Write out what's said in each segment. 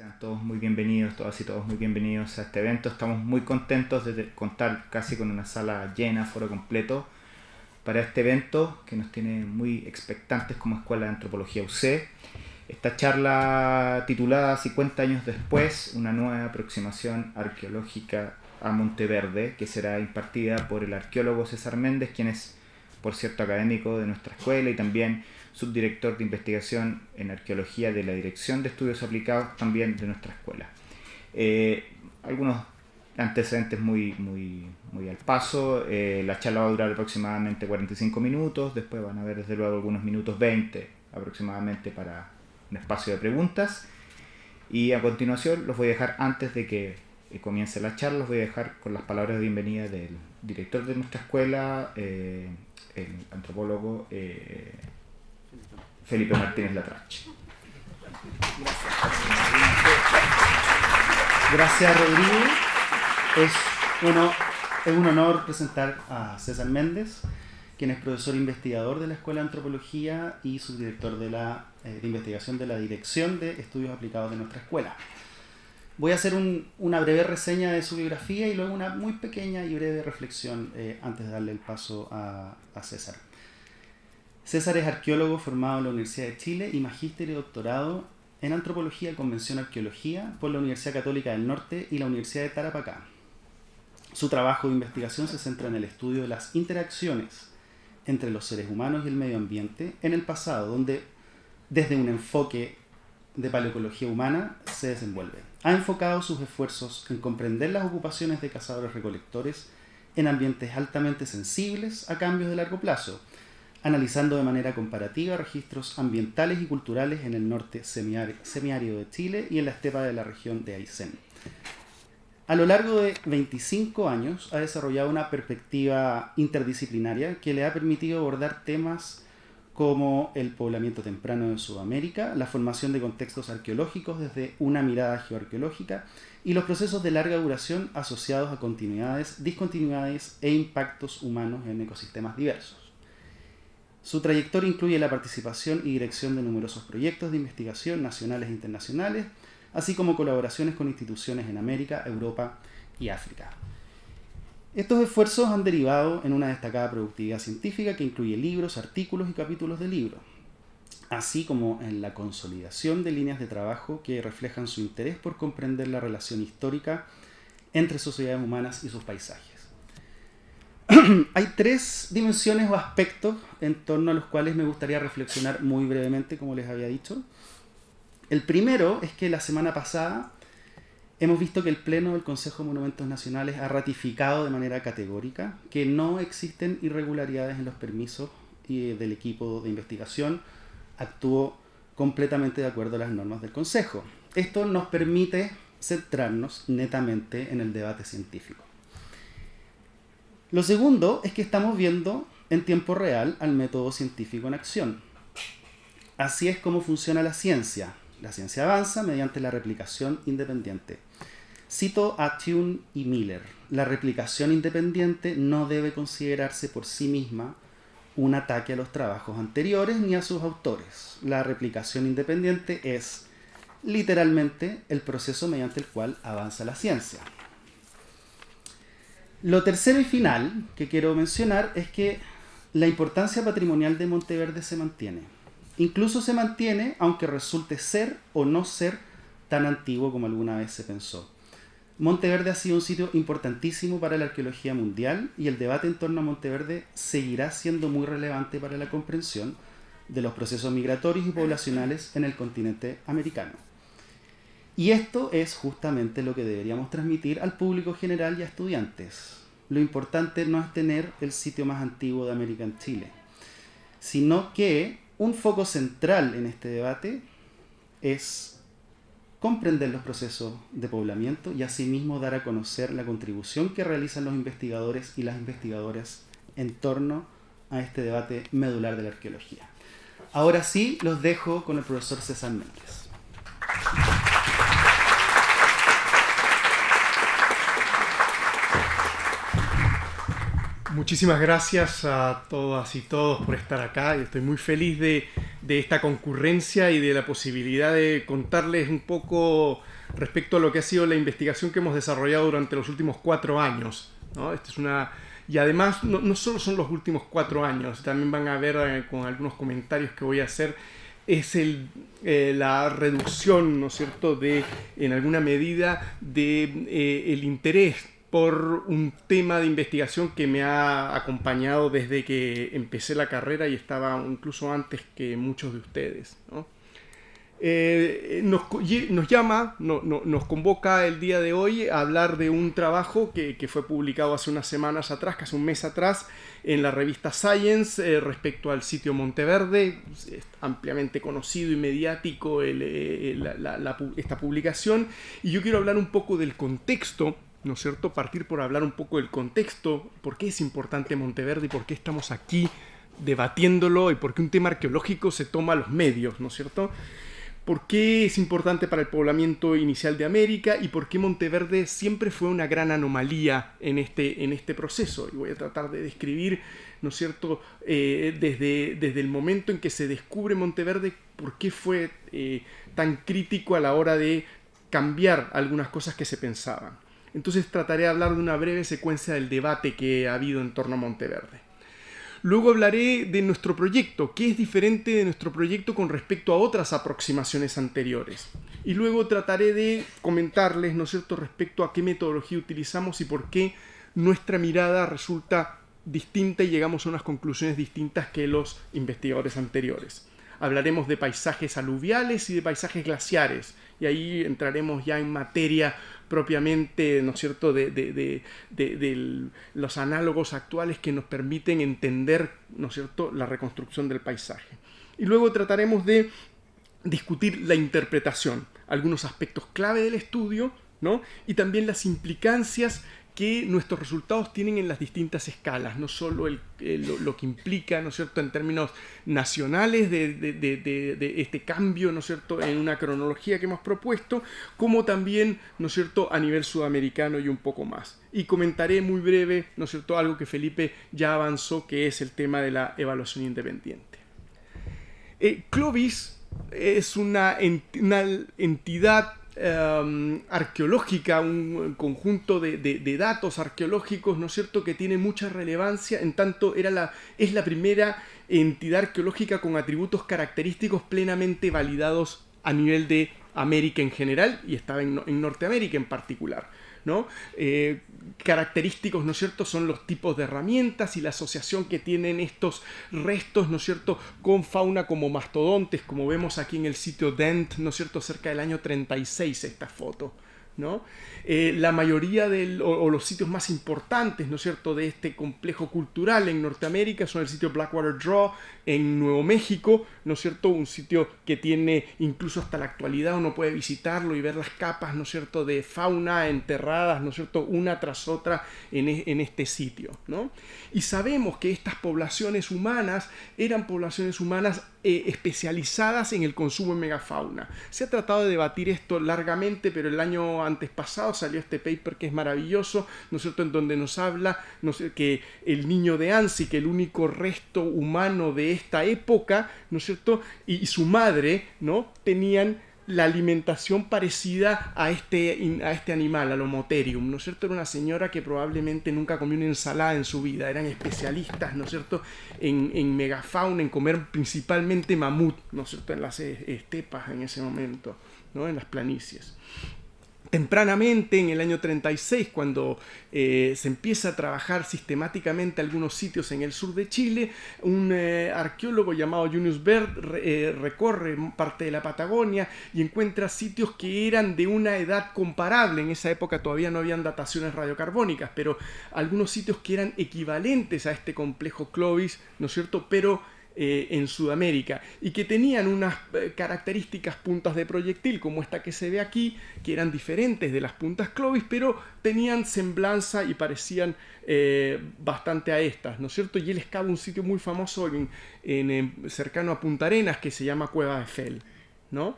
Sean todos muy bienvenidos, todas y todos muy bienvenidos a este evento. Estamos muy contentos de contar casi con una sala llena, foro completo, para este evento que nos tiene muy expectantes como Escuela de Antropología UC. Esta charla titulada 50 años después, una nueva aproximación arqueológica a Monteverde, que será impartida por el arqueólogo César Méndez, quien es, por cierto, académico de nuestra escuela y también subdirector de investigación en arqueología de la Dirección de Estudios Aplicados también de nuestra escuela. Algunos antecedentes muy al paso. La charla va a durar aproximadamente 45 minutos, después van a haber desde luego algunos minutos 20 aproximadamente para un espacio de preguntas, y a continuación los voy a dejar, antes de que comience la charla, los voy a dejar con las palabras de bienvenida del director de nuestra escuela, el antropólogo Felipe Martínez Latrache. Gracias, Rodrigo. Es un honor presentar a César Méndez, quien es profesor investigador de la Escuela de Antropología y subdirector de investigación de la Dirección de Estudios Aplicados de nuestra escuela. Voy a hacer una breve reseña de su biografía y luego una muy pequeña y breve reflexión antes de darle el paso a César. César es arqueólogo formado en la Universidad de Chile y magíster y doctorado en Antropología con mención Arqueología por la Universidad Católica del Norte y la Universidad de Tarapacá. Su trabajo de investigación se centra en el estudio de las interacciones entre los seres humanos y el medio ambiente en el pasado, donde desde un enfoque de paleoecología humana se desenvuelve. Ha enfocado sus esfuerzos en comprender las ocupaciones de cazadores-recolectores en ambientes altamente sensibles a cambios de largo plazo, analizando de manera comparativa registros ambientales y culturales en el norte semiárido de Chile y en la estepa de la región de Aysén. A lo largo de 25 años ha desarrollado una perspectiva interdisciplinaria que le ha permitido abordar temas como el poblamiento temprano de Sudamérica, la formación de contextos arqueológicos desde una mirada geoarqueológica y los procesos de larga duración asociados a continuidades, discontinuidades e impactos humanos en ecosistemas diversos. Su trayectoria incluye la participación y dirección de numerosos proyectos de investigación nacionales e internacionales, así como colaboraciones con instituciones en América, Europa y África. Estos esfuerzos han derivado en una destacada productividad científica que incluye libros, artículos y capítulos de libros, así como en la consolidación de líneas de trabajo que reflejan su interés por comprender la relación histórica entre sociedades humanas y sus paisajes. Hay tres dimensiones o aspectos en torno a los cuales me gustaría reflexionar muy brevemente, como les había dicho. El primero es que la semana pasada hemos visto que el Pleno del Consejo de Monumentos Nacionales ha ratificado de manera categórica que no existen irregularidades en los permisos y del equipo de investigación actuó completamente de acuerdo a las normas del Consejo. Esto nos permite centrarnos netamente en el debate científico. Lo segundo es que estamos viendo en tiempo real al método científico en acción. Así es como funciona la ciencia. La ciencia avanza mediante la replicación independiente. Cito a Thune y Miller: la replicación independiente no debe considerarse por sí misma un ataque a los trabajos anteriores ni a sus autores. La replicación independiente es, literalmente, el proceso mediante el cual avanza la ciencia. Lo tercero y final que quiero mencionar es que la importancia patrimonial de Monteverde se mantiene. Incluso se mantiene aunque resulte ser o no ser tan antiguo como alguna vez se pensó. Monteverde ha sido un sitio importantísimo para la arqueología mundial y el debate en torno a Monteverde seguirá siendo muy relevante para la comprensión de los procesos migratorios y poblacionales en el continente americano. Y esto es justamente lo que deberíamos transmitir al público general y a estudiantes. Lo importante no es tener el sitio más antiguo de América en Chile, sino que un foco central en este debate es comprender los procesos de poblamiento y asimismo dar a conocer la contribución que realizan los investigadores y las investigadoras en torno a este debate medular de la arqueología. Ahora sí, los dejo con el profesor César Méndez. Muchísimas gracias a todas y todos por estar acá. Yo estoy muy feliz de de esta concurrencia y de la posibilidad de contarles un poco respecto a lo que ha sido la investigación que hemos desarrollado durante los últimos 4 años, ¿no? Y además, no solo son los últimos 4 años, también van a ver con algunos comentarios que voy a hacer, es la reducción, ¿no es cierto?, en alguna medida, el interés por un tema de investigación que me ha acompañado desde que empecé la carrera y estaba incluso antes que muchos de ustedes, ¿no? Nos convoca el día de hoy a hablar de un trabajo que fue publicado hace unas semanas atrás, casi un mes atrás, en la revista Science, respecto al sitio Monteverde. Es ampliamente conocido y mediático esta publicación, y yo quiero hablar un poco del contexto, ¿no es cierto? Partir por hablar un poco del contexto, por qué es importante Monteverde y por qué estamos aquí debatiéndolo y por qué un tema arqueológico se toma a los medios, ¿no es cierto? ¿Por qué es importante para el poblamiento inicial de América y por qué Monteverde siempre fue una gran anomalía en este proceso? Y voy a tratar de describir, ¿no es cierto?, desde el momento en que se descubre Monteverde, por qué fue tan crítico a la hora de cambiar algunas cosas que se pensaban. Entonces trataré de hablar de una breve secuencia del debate que ha habido en torno a Monteverde. Luego hablaré de nuestro proyecto, qué es diferente de nuestro proyecto con respecto a otras aproximaciones anteriores. Y luego trataré de comentarles, ¿no es cierto?, respecto a qué metodología utilizamos y por qué nuestra mirada resulta distinta y llegamos a unas conclusiones distintas que los investigadores anteriores. Hablaremos de paisajes aluviales y de paisajes glaciares, y ahí entraremos ya en materia propiamente, ¿no es cierto?, de los análogos actuales que nos permiten entender, ¿no es cierto?, la reconstrucción del paisaje. Y luego trataremos de discutir la interpretación, algunos aspectos clave del estudio, ¿no?, y también las implicancias que nuestros resultados tienen en las distintas escalas, no solo lo que implica, ¿no es cierto?, en términos nacionales de este cambio, ¿no es cierto?, en una cronología que hemos propuesto, como también, ¿no es cierto?, a nivel sudamericano y un poco más. Y comentaré muy breve, ¿no es cierto?, algo que Felipe ya avanzó, que es el tema de la evaluación independiente. Clovis es una entidad arqueológica, un conjunto de datos arqueológicos, ¿no es cierto?, que tiene mucha relevancia, en tanto es la primera entidad arqueológica con atributos característicos plenamente validados a nivel de América en general, y estaba en Norteamérica en particular, ¿no? Característicos, ¿no es cierto?, son los tipos de herramientas y la asociación que tienen estos restos, ¿no es cierto?, con fauna como mastodontes, como vemos aquí en el sitio Dent, ¿no es cierto?, cerca del año 36 esta foto, ¿no? La mayoría o los sitios más importantes, ¿no es cierto?, de este complejo cultural en Norteamérica son el sitio Blackwater Draw en Nuevo México, ¿no es cierto?, un sitio que tiene, incluso hasta la actualidad uno puede visitarlo y ver las capas, ¿no es cierto?, de fauna enterradas, ¿no es cierto?, una tras otra en este sitio, ¿no? Y sabemos que estas poblaciones humanas eran poblaciones humanas especializadas en el consumo de megafauna. Se ha tratado de debatir esto largamente, pero el año antes pasado salió este paper que es maravilloso, ¿no es cierto?, en donde nos habla, ¿no sé?, que el niño de Ansi, que el único resto humano de esta época, ¿no es cierto?, y su madre, ¿no?, tenían la alimentación parecida a este animal, al Homotherium, ¿no es cierto? Era una señora que probablemente nunca comió una ensalada en su vida, eran especialistas, ¿no es cierto?, en megafauna, en comer principalmente mamut, ¿no es cierto?, en las estepas en ese momento, ¿no?, en las planicies. Tempranamente, en el año 36, cuando se empieza a trabajar sistemáticamente algunos sitios en el sur de Chile, un arqueólogo llamado Junius Baird recorre parte de la Patagonia y encuentra sitios que eran de una edad comparable. En esa época todavía no habían dataciones radiocarbónicas, pero algunos sitios que eran equivalentes a este complejo Clovis, ¿no es cierto?, pero en Sudamérica, y que tenían unas características puntas de proyectil como esta que se ve aquí, que eran diferentes de las puntas Clovis, pero tenían semblanza y parecían bastante a estas, ¿no es cierto? Y él excava un sitio muy famoso cercano a Punta Arenas que se llama Cueva de Fel, ¿no?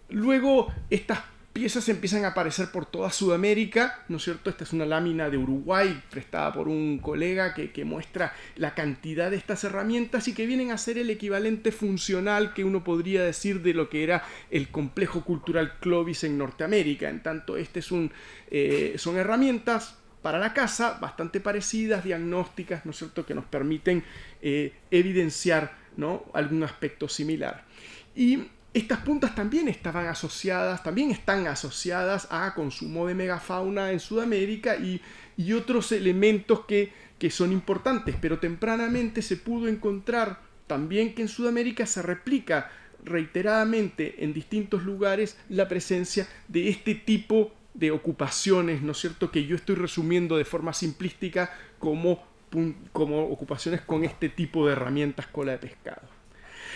Luego estas piezas empiezan a aparecer por toda Sudamérica, ¿no es cierto? Esta es una lámina de Uruguay prestada por un colega que muestra la cantidad de estas herramientas y que vienen a ser el equivalente funcional que uno podría decir de lo que era el complejo cultural Clovis en Norteamérica. En tanto, son herramientas para la casa bastante parecidas, diagnósticas, ¿no es cierto?, que nos permiten evidenciar, ¿no?, algún aspecto similar. Y estas puntas también están asociadas a consumo de megafauna en Sudamérica y otros elementos que son importantes, pero tempranamente se pudo encontrar también que en Sudamérica se replica reiteradamente en distintos lugares la presencia de este tipo de ocupaciones, ¿no es cierto?, que yo estoy resumiendo de forma simplística como ocupaciones con este tipo de herramientas cola de pescado.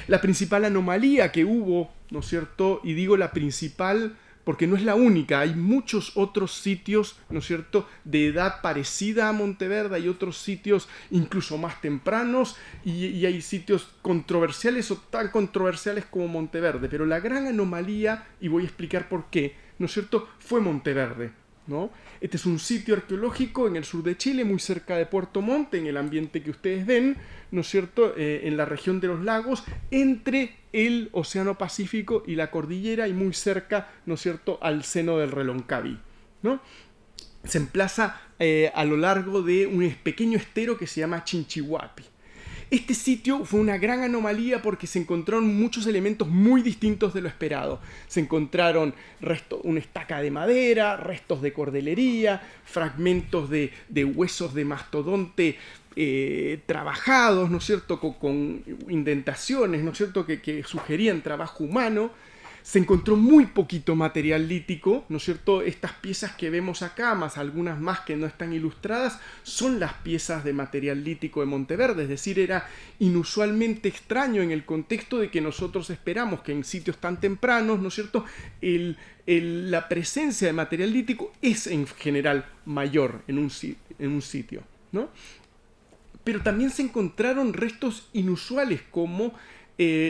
La principal anomalía que hubo, ¿no es cierto?, y digo la principal porque no es la única, hay muchos otros sitios, ¿no es cierto?, de edad parecida a Monteverde, hay otros sitios incluso más tempranos y hay sitios controversiales o tan controversiales como Monteverde, pero la gran anomalía, y voy a explicar por qué, ¿no es cierto?, fue Monteverde, ¿no? Este es un sitio arqueológico en el sur de Chile, muy cerca de Puerto Montt, en el ambiente que ustedes ven, ¿no es cierto?, en la región de los lagos, entre el Océano Pacífico y la cordillera y muy cerca, ¿no es cierto?, al seno del Reloncaví, ¿no? Se emplaza a lo largo de un pequeño estero que se llama Chinchihuapi. Este sitio fue una gran anomalía porque se encontraron muchos elementos muy distintos de lo esperado. Se encontraron una estaca de madera, restos de cordelería, fragmentos de huesos de mastodonte trabajados, ¿no es cierto?, con indentaciones, ¿no es cierto?, que sugerían trabajo humano. Se encontró muy poquito material lítico, ¿no es cierto? Estas piezas que vemos acá, más algunas más que no están ilustradas, son las piezas de material lítico de Monteverde, es decir, era inusualmente extraño en el contexto de que nosotros esperamos que en sitios tan tempranos, ¿no es cierto?, la presencia de material lítico es en general mayor en un sitio, ¿no? Pero también se encontraron restos inusuales como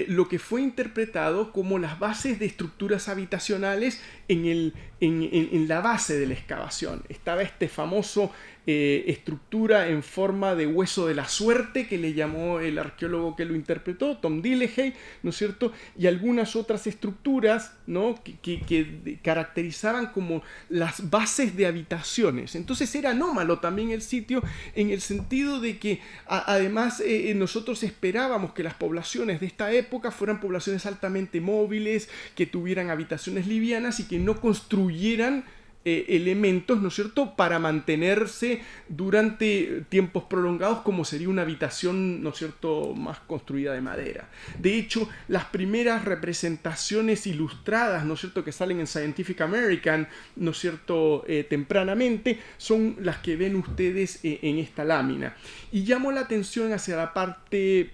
lo que fue interpretado como las bases de estructuras habitacionales en la base de la excavación. Estaba este famoso estructura en forma de hueso de la suerte que le llamó el arqueólogo que lo interpretó, Tom Dillehay, ¿no es cierto?, y algunas otras estructuras, ¿no?, que caracterizaban como las bases de habitaciones. Entonces era anómalo también el sitio en el sentido de que además nosotros esperábamos que las poblaciones de esta época fueran poblaciones altamente móviles, que tuvieran habitaciones livianas y que no construyeran elementos, ¿no es cierto?, para mantenerse durante tiempos prolongados como sería una habitación, ¿no es cierto?, más construida de madera. De hecho, las primeras representaciones ilustradas, ¿no es cierto?, que salen en Scientific American, ¿no es cierto?, tempranamente, son las que ven ustedes en esta lámina. Y llamo la atención hacia la parte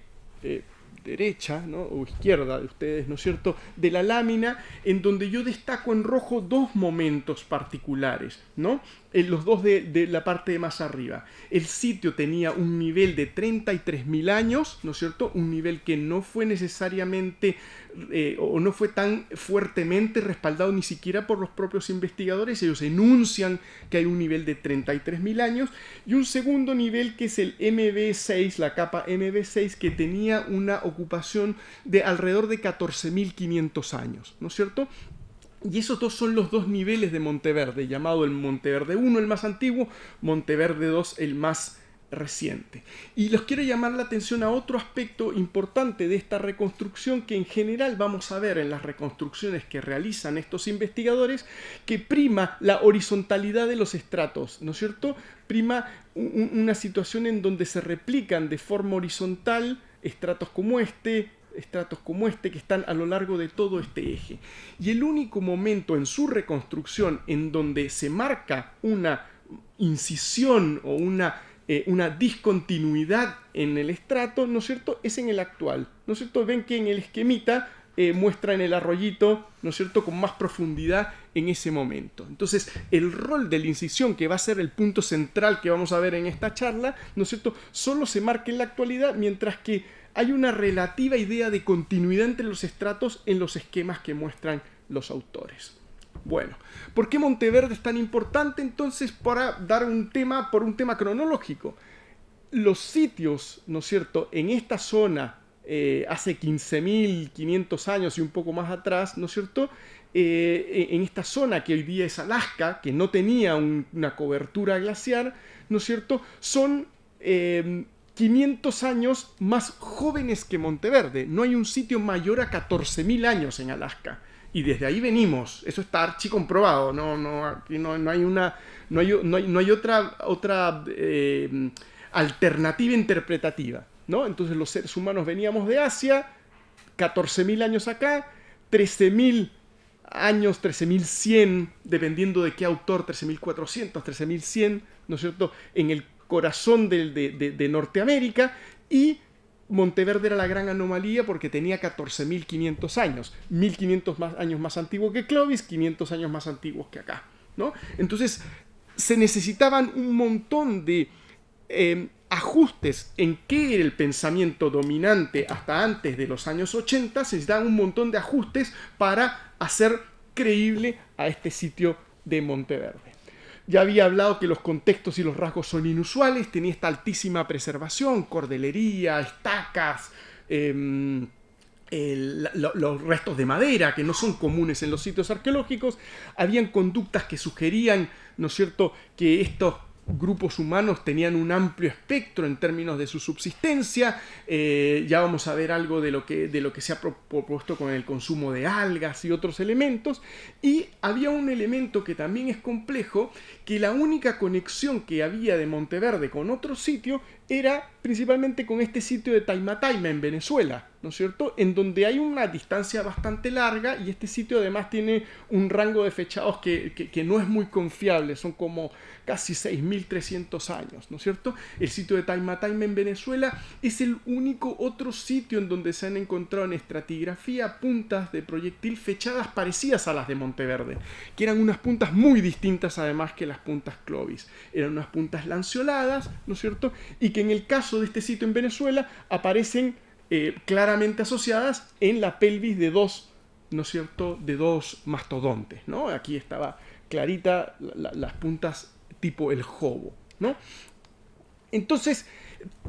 derecha, ¿no?, o izquierda de ustedes, ¿no es cierto?, de la lámina, en donde yo destaco en rojo dos momentos particulares, ¿no? Los dos de la parte de más arriba. El sitio tenía un nivel de 33.000 años, ¿no es cierto?, un nivel que no fue necesariamente o no fue tan fuertemente respaldado ni siquiera por los propios investigadores. Ellos enuncian que hay un nivel de 33.000 años y un segundo nivel que es el MB6, la capa MB6, que tenía una ocupación de alrededor de 14.500 años, ¿no es cierto? Y esos dos son los dos niveles de Monteverde, llamado el Monteverde 1 el más antiguo, Monteverde 2 el más reciente. Y los quiero llamar la atención a otro aspecto importante de esta reconstrucción que en general vamos a ver en las reconstrucciones que realizan estos investigadores, que prima la horizontalidad de los estratos, ¿no es cierto? Prima una situación en donde se replican de forma horizontal estratos como este que están a lo largo de todo este eje. Y el único momento en su reconstrucción en donde se marca una incisión o una discontinuidad en el estrato, ¿no es cierto?, es en el actual, ¿no es cierto? Ven que en el esquemita muestran el arroyito, ¿no es cierto?, con más profundidad en ese momento. Entonces, el rol de la incisión, que va a ser el punto central que vamos a ver en esta charla, ¿no es cierto?, solo se marca en la actualidad, mientras que hay una relativa idea de continuidad entre los estratos en los esquemas que muestran los autores. Bueno, ¿por qué Monteverde es tan importante entonces para dar un tema, por un tema cronológico? Los sitios, ¿no es cierto?, en esta zona, hace 15.500 años y un poco más atrás, ¿no es cierto?, en esta zona que hoy día es Alaska, que no tenía una cobertura glaciar, ¿no es cierto?, son 500 años más jóvenes que Monteverde. No hay un sitio mayor a 14.000 años en Alaska. Y desde ahí venimos. Eso está archicomprobado. Aquí no hay otra alternativa interpretativa, ¿no? Entonces los seres humanos veníamos de Asia, 14.000 años acá, 13.000 años, 13.100, dependiendo de qué autor, 13.400, 13.100, ¿no es cierto?, en el corazón de Norteamérica, y Monteverde era la gran anomalía porque tenía 14.500 años, 1.500 años más antiguo que Clovis, 500 años más antiguos que acá, ¿no? Entonces se necesitaban un montón de ajustes en qué era el pensamiento dominante hasta antes de los años 80, se necesitaban un montón de ajustes para hacer creíble a este sitio de Monteverde. Ya había hablado que los contextos y los rasgos son inusuales, tenía esta altísima preservación, cordelería, estacas, los restos de madera que no son comunes en los sitios arqueológicos. Habían conductas que sugerían, ¿no es cierto?, que estos grupos humanos tenían un amplio espectro en términos de su subsistencia. Ya vamos a ver algo de lo que se ha propuesto con el consumo de algas y otros elementos. Y había un elemento que también es complejo, que la única conexión que había de Monteverde con otro sitio era principalmente con este sitio de Taimatayma en Venezuela, ¿no es cierto?, en donde hay una distancia bastante larga, y este sitio además tiene un rango de fechados que no es muy confiable, son como casi 6.300 años, ¿no es cierto? El sitio de Taimatayma en Venezuela es el único otro sitio en donde se han encontrado en estratigrafía puntas de proyectil fechadas parecidas a las de Monteverde, que eran unas puntas muy distintas además que las puntas Clovis. Eran unas puntas lanceoladas, ¿no es cierto?, y que en el caso de este sitio en Venezuela aparecen claramente asociadas en la pelvis de dos, ¿no es cierto?, de dos mastodontes, ¿no? Aquí estaba clarita las puntas tipo el jobo, ¿no? Entonces,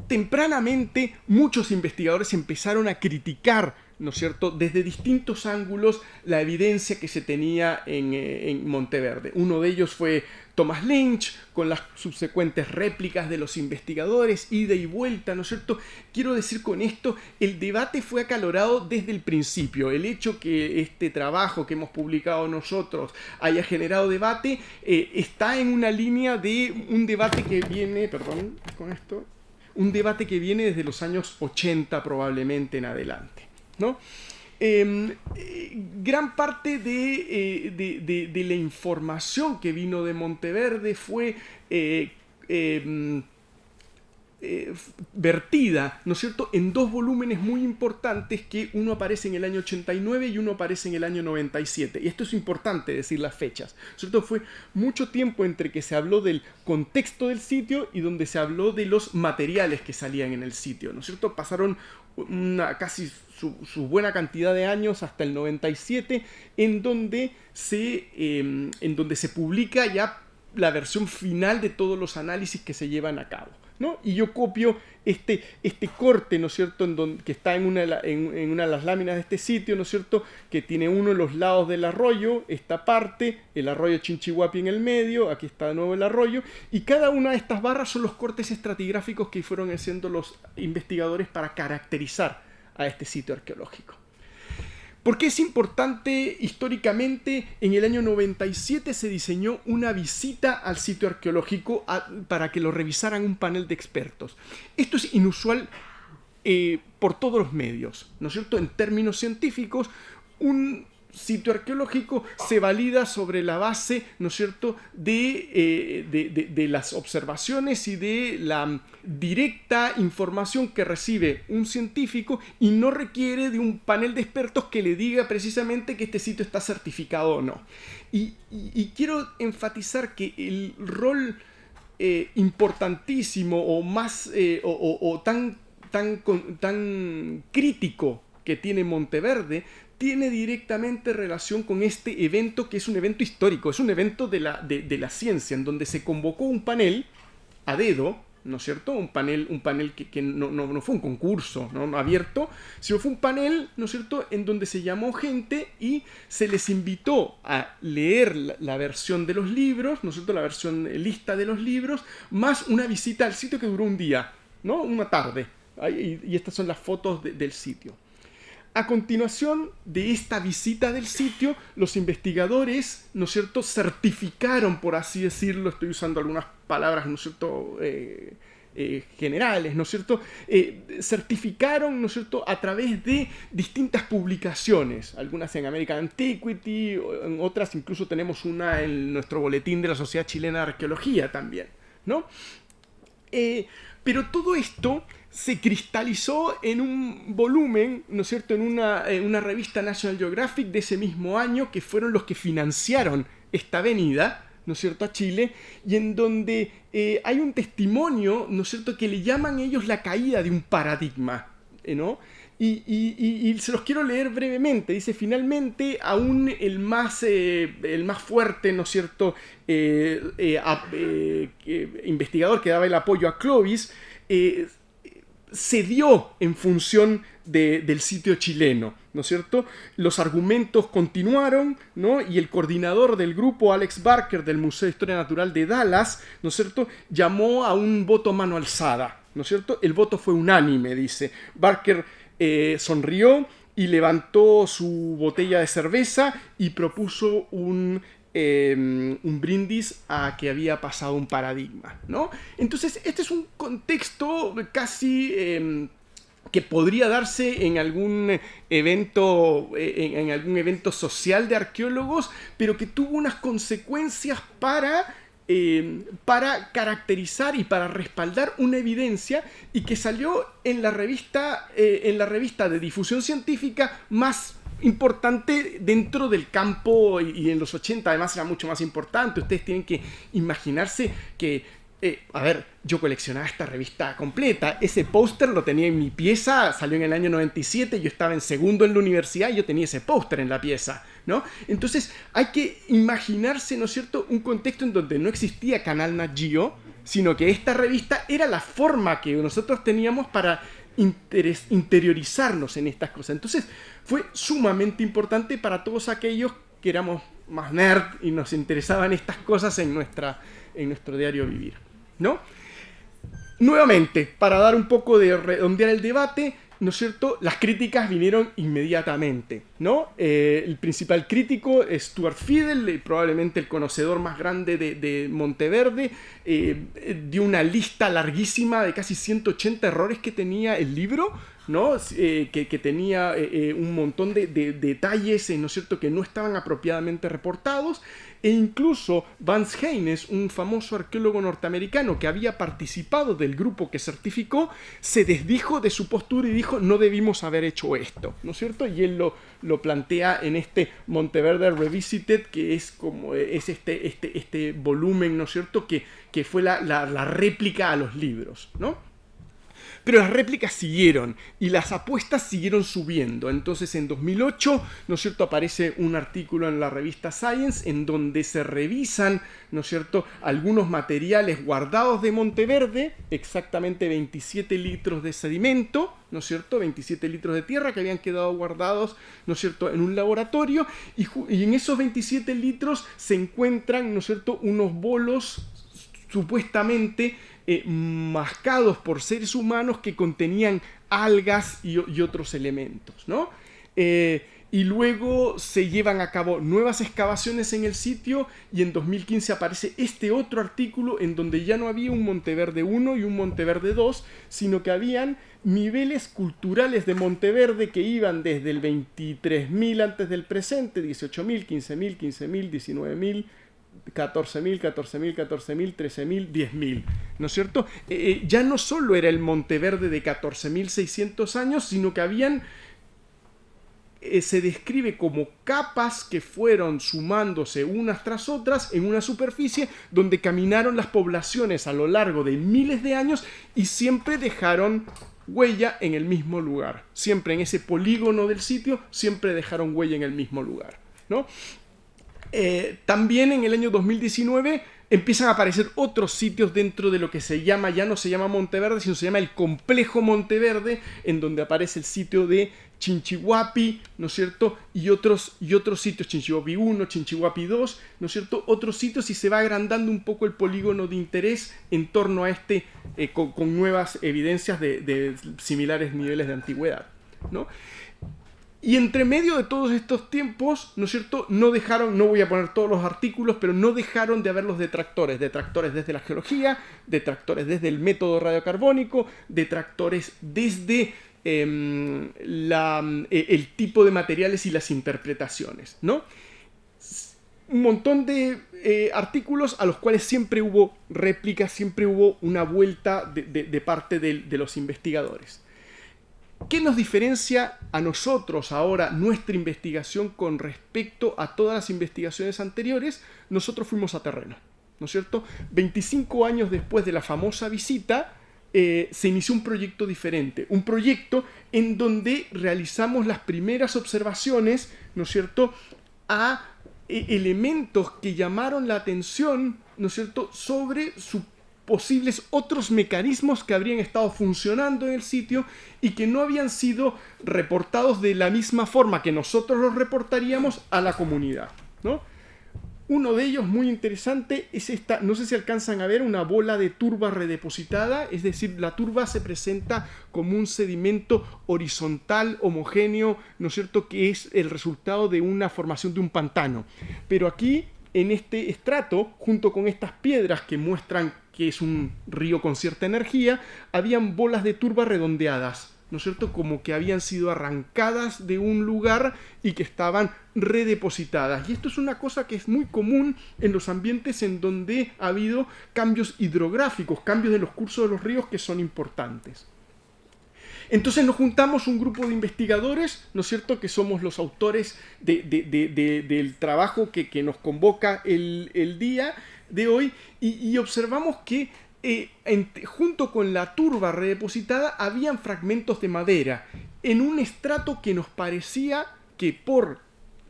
tempranamente muchos investigadores empezaron a criticar, ¿no es cierto?, desde distintos ángulos la evidencia que se tenía en Monteverde. Uno de ellos fue Thomas Lynch, con las subsecuentes réplicas de los investigadores, ida y vuelta, ¿no es cierto? Quiero decir con esto, el debate fue acalorado desde el principio. El hecho que este trabajo que hemos publicado nosotros haya generado debate está en una línea de un debate que viene, un debate que viene desde los años 80 probablemente en adelante, ¿no? Gran parte de la información que vino de Monteverde fue vertida, ¿no es cierto?, en dos volúmenes muy importantes, que uno aparece en el año 89 y uno aparece en el año 97. Y esto es importante decir las fechas, ¿no es cierto? Fue mucho tiempo entre que se habló del contexto del sitio y donde se habló de los materiales que salían en el sitio, ¿no es cierto? Pasaron casi su buena cantidad de años hasta el 97, en donde se publica ya la versión final de todos los análisis que se llevan a cabo, ¿no? Y yo copio este corte, ¿no es cierto?, que está en una de las láminas de este sitio, ¿no es cierto?, que tiene uno de los lados del arroyo, esta parte, el arroyo Chinchihuapi en el medio, aquí está de nuevo el arroyo, y cada una de estas barras son los cortes estratigráficos que fueron haciendo los investigadores para caracterizar a este sitio arqueológico. ¿Por qué es importante históricamente? En el año 97 se diseñó una visita al sitio arqueológico para que lo revisaran un panel de expertos. Esto es inusual por todos los medios, ¿no es cierto? En términos científicos, un sitio arqueológico se valida sobre la base, ¿no es cierto?, de las observaciones y de la directa información que recibe un científico, y no requiere de un panel de expertos que le diga precisamente que este sitio está certificado o no. Y quiero enfatizar que el rol importantísimo o más tan crítico que tiene Monteverde tiene directamente relación con este evento, que es un evento histórico, es un evento de la ciencia, en donde se convocó un panel a dedo, ¿no es cierto? Un panel que no fue un concurso, ¿no? abierto, sino fue un panel, ¿no es cierto?, en donde se llamó gente y se les invitó a leer la versión de los libros, ¿no es cierto?, la versión lista de los libros, más una visita al sitio que duró un día, ¿no?, una tarde. Y estas son las fotos del sitio. A continuación de esta visita del sitio, los investigadores, ¿no es cierto?, certificaron, por así decirlo, estoy usando algunas palabras, ¿no es cierto?, generales, ¿no es cierto?, certificaron, ¿no es cierto?, a través de distintas publicaciones, algunas en American Antiquity, en otras incluso tenemos una en nuestro boletín de la Sociedad Chilena de Arqueología también, ¿no? Pero todo esto se cristalizó en un volumen, ¿no es cierto?, en una revista National Geographic de ese mismo año, que fueron los que financiaron esta venida, ¿no es cierto?, a Chile, y en donde hay un testimonio, ¿no es cierto?, que le llaman ellos la caída de un paradigma, ¿no? Y se los quiero leer brevemente. Dice: finalmente, aún el más fuerte, ¿no es cierto?, investigador que daba el apoyo a Clovis, cedió en función del sitio chileno, ¿no es cierto? Los argumentos continuaron, ¿no? Y el coordinador del grupo, Alex Barker, del Museo de Historia Natural de Dallas, ¿no es cierto?, llamó a un voto a mano alzada, ¿no es cierto? El voto fue unánime, dice. Barker sonrió y levantó su botella de cerveza y propuso un brindis a que había pasado un paradigma, ¿no? Entonces, este es un contexto casi que podría darse en algún evento, en algún evento social de arqueólogos, pero que tuvo unas consecuencias para caracterizar y para respaldar una evidencia, y que salió en la revista de difusión científica más importante dentro del campo, y en los 80 además era mucho más importante. Ustedes tienen que imaginarse que yo coleccionaba esta revista completa. Ese póster lo tenía en mi pieza, salió en el año 97, yo estaba en segundo en la universidad y yo tenía ese póster en la pieza, ¿no? Entonces hay que imaginarse, ¿no es cierto?, un contexto en donde no existía Canal Nat Geo, sino que esta revista era la forma que nosotros teníamos para interiorizarnos en estas cosas. Entonces fue sumamente importante para todos aquellos que éramos más nerd y nos interesaban estas cosas en nuestro diario vivir, ¿no? Nuevamente, para dar un poco de redondear el debate, ¿no es cierto?, las críticas vinieron inmediatamente, ¿no? El principal crítico es Stuart Fiedel, probablemente el conocedor más grande de Monteverde, dio una lista larguísima de casi 180 errores que tenía el libro, ¿no? Que tenía un montón de detalles, ¿no es cierto?, que no estaban apropiadamente reportados. E incluso Vance Haynes, un famoso arqueólogo norteamericano que había participado del grupo que certificó, se desdijo de su postura y dijo: no debimos haber hecho esto, ¿no es cierto? Y él lo plantea en este Monteverde Revisited, que es como este volumen, ¿no es cierto?, que fue la réplica a los libros, ¿no? Pero las réplicas siguieron y las apuestas siguieron subiendo. Entonces, en 2008, ¿no es cierto?, aparece un artículo en la revista Science en donde se revisan, ¿no es cierto?, algunos materiales guardados de Monteverde, exactamente 27 litros de sedimento, ¿no es cierto?, 27 litros de tierra que habían quedado guardados, ¿no es cierto?, en un laboratorio, y en esos 27 litros se encuentran, ¿no es cierto?, unos bolos supuestamente mascados por seres humanos que contenían algas y otros elementos, ¿no? Y luego se llevan a cabo nuevas excavaciones en el sitio, y en 2015 aparece este otro artículo en donde ya no había un Monteverde 1 y un Monteverde 2, sino que habían niveles culturales de Monteverde que iban desde el 23.000 antes del presente, 18.000, 15.000, 15.000, 19.000, 14.000, 14.000, 14.000, 13.000, 10.000, ¿no es cierto? Ya no solo era el Monteverde de 14.600 años, sino que habían, se describe como capas que fueron sumándose unas tras otras en una superficie donde caminaron las poblaciones a lo largo de miles de años y siempre dejaron huella en el mismo lugar. Siempre en ese polígono del sitio, siempre dejaron huella en el mismo lugar, ¿no? También en el año 2019 empiezan a aparecer otros sitios dentro de lo que se llama, ya no se llama Monteverde, sino se llama el Complejo Monteverde, en donde aparece el sitio de Chinchihuapi, ¿no es cierto? Y otros sitios, Chinchihuapi 1, Chinchihuapi 2, ¿no es cierto? Otros sitios, y se va agrandando un poco el polígono de interés en torno a este, con nuevas evidencias de similares niveles de antigüedad, ¿no? Y entre medio de todos estos tiempos, ¿no es cierto?, no voy a poner todos los artículos, pero no dejaron de haber los detractores desde la geología, detractores desde el método radiocarbónico, detractores desde el tipo de materiales y las interpretaciones, ¿no? Un montón de artículos a los cuales siempre hubo réplicas, siempre hubo una vuelta de parte de los investigadores. ¿Qué nos diferencia a nosotros ahora nuestra investigación con respecto a todas las investigaciones anteriores? Nosotros fuimos a terreno, ¿no es cierto? 25 años después de la famosa visita, se inició un proyecto diferente, un proyecto en donde realizamos las primeras observaciones, ¿no es cierto?, a elementos que llamaron la atención, ¿no es cierto?, sobre su posibles otros mecanismos que habrían estado funcionando en el sitio y que no habían sido reportados de la misma forma que nosotros los reportaríamos a la comunidad, ¿no? Uno de ellos muy interesante es esta, no sé si alcanzan a ver, una bola de turba redepositada, es decir, la turba se presenta como un sedimento horizontal, homogéneo, ¿no es cierto?, que es el resultado de una formación de un pantano. Pero aquí, en este estrato, junto con estas piedras que muestran que es un río con cierta energía, habían bolas de turba redondeadas, ¿no es cierto?, como que habían sido arrancadas de un lugar y que estaban redepositadas. Y esto es una cosa que es muy común en los ambientes en donde ha habido cambios hidrográficos, cambios de los cursos de los ríos que son importantes. Entonces nos juntamos un grupo de investigadores, ¿no es cierto?, que somos los autores del trabajo que nos convoca el día de hoy, y observamos que junto con la turba redepositada habían fragmentos de madera en un estrato que nos parecía que por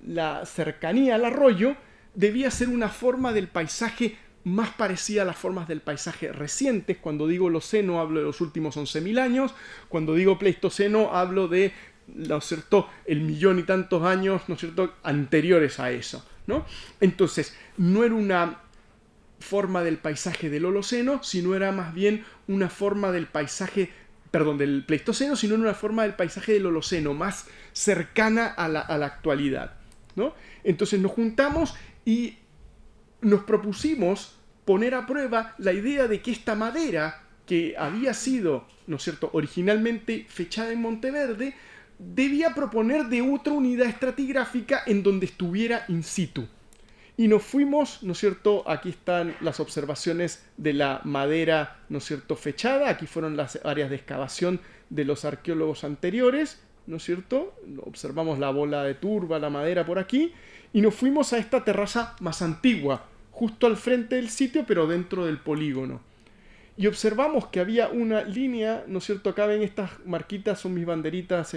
la cercanía al arroyo debía ser una forma del paisaje más parecida a las formas del paisaje recientes. Cuando digo Holoceno hablo de los últimos 11.000 años, cuando digo Pleistoceno hablo de, ¿no es cierto?, el millón y tantos años, ¿no es cierto?, anteriores a eso, ¿no? Entonces, no era una forma del paisaje del Holoceno, sino era más bien una forma del paisaje, del Pleistoceno, sino una forma del paisaje del Holoceno, más cercana a la actualidad, ¿no? Entonces nos juntamos y nos propusimos poner a prueba la idea de que esta madera, que había sido, ¿no es cierto?, originalmente fechada en Monteverde, debía proponer de otra unidad estratigráfica en donde estuviera in situ. Y nos fuimos, ¿no es cierto?, aquí están las observaciones de la madera, ¿no es cierto?, fechada, aquí fueron las áreas de excavación de los arqueólogos anteriores, ¿no es cierto?, observamos la bola de turba, la madera por aquí, y nos fuimos a esta terraza más antigua, justo al frente del sitio, pero dentro del polígono. Y observamos que había una línea, ¿no es cierto?, acá ven estas marquitas, son mis banderitas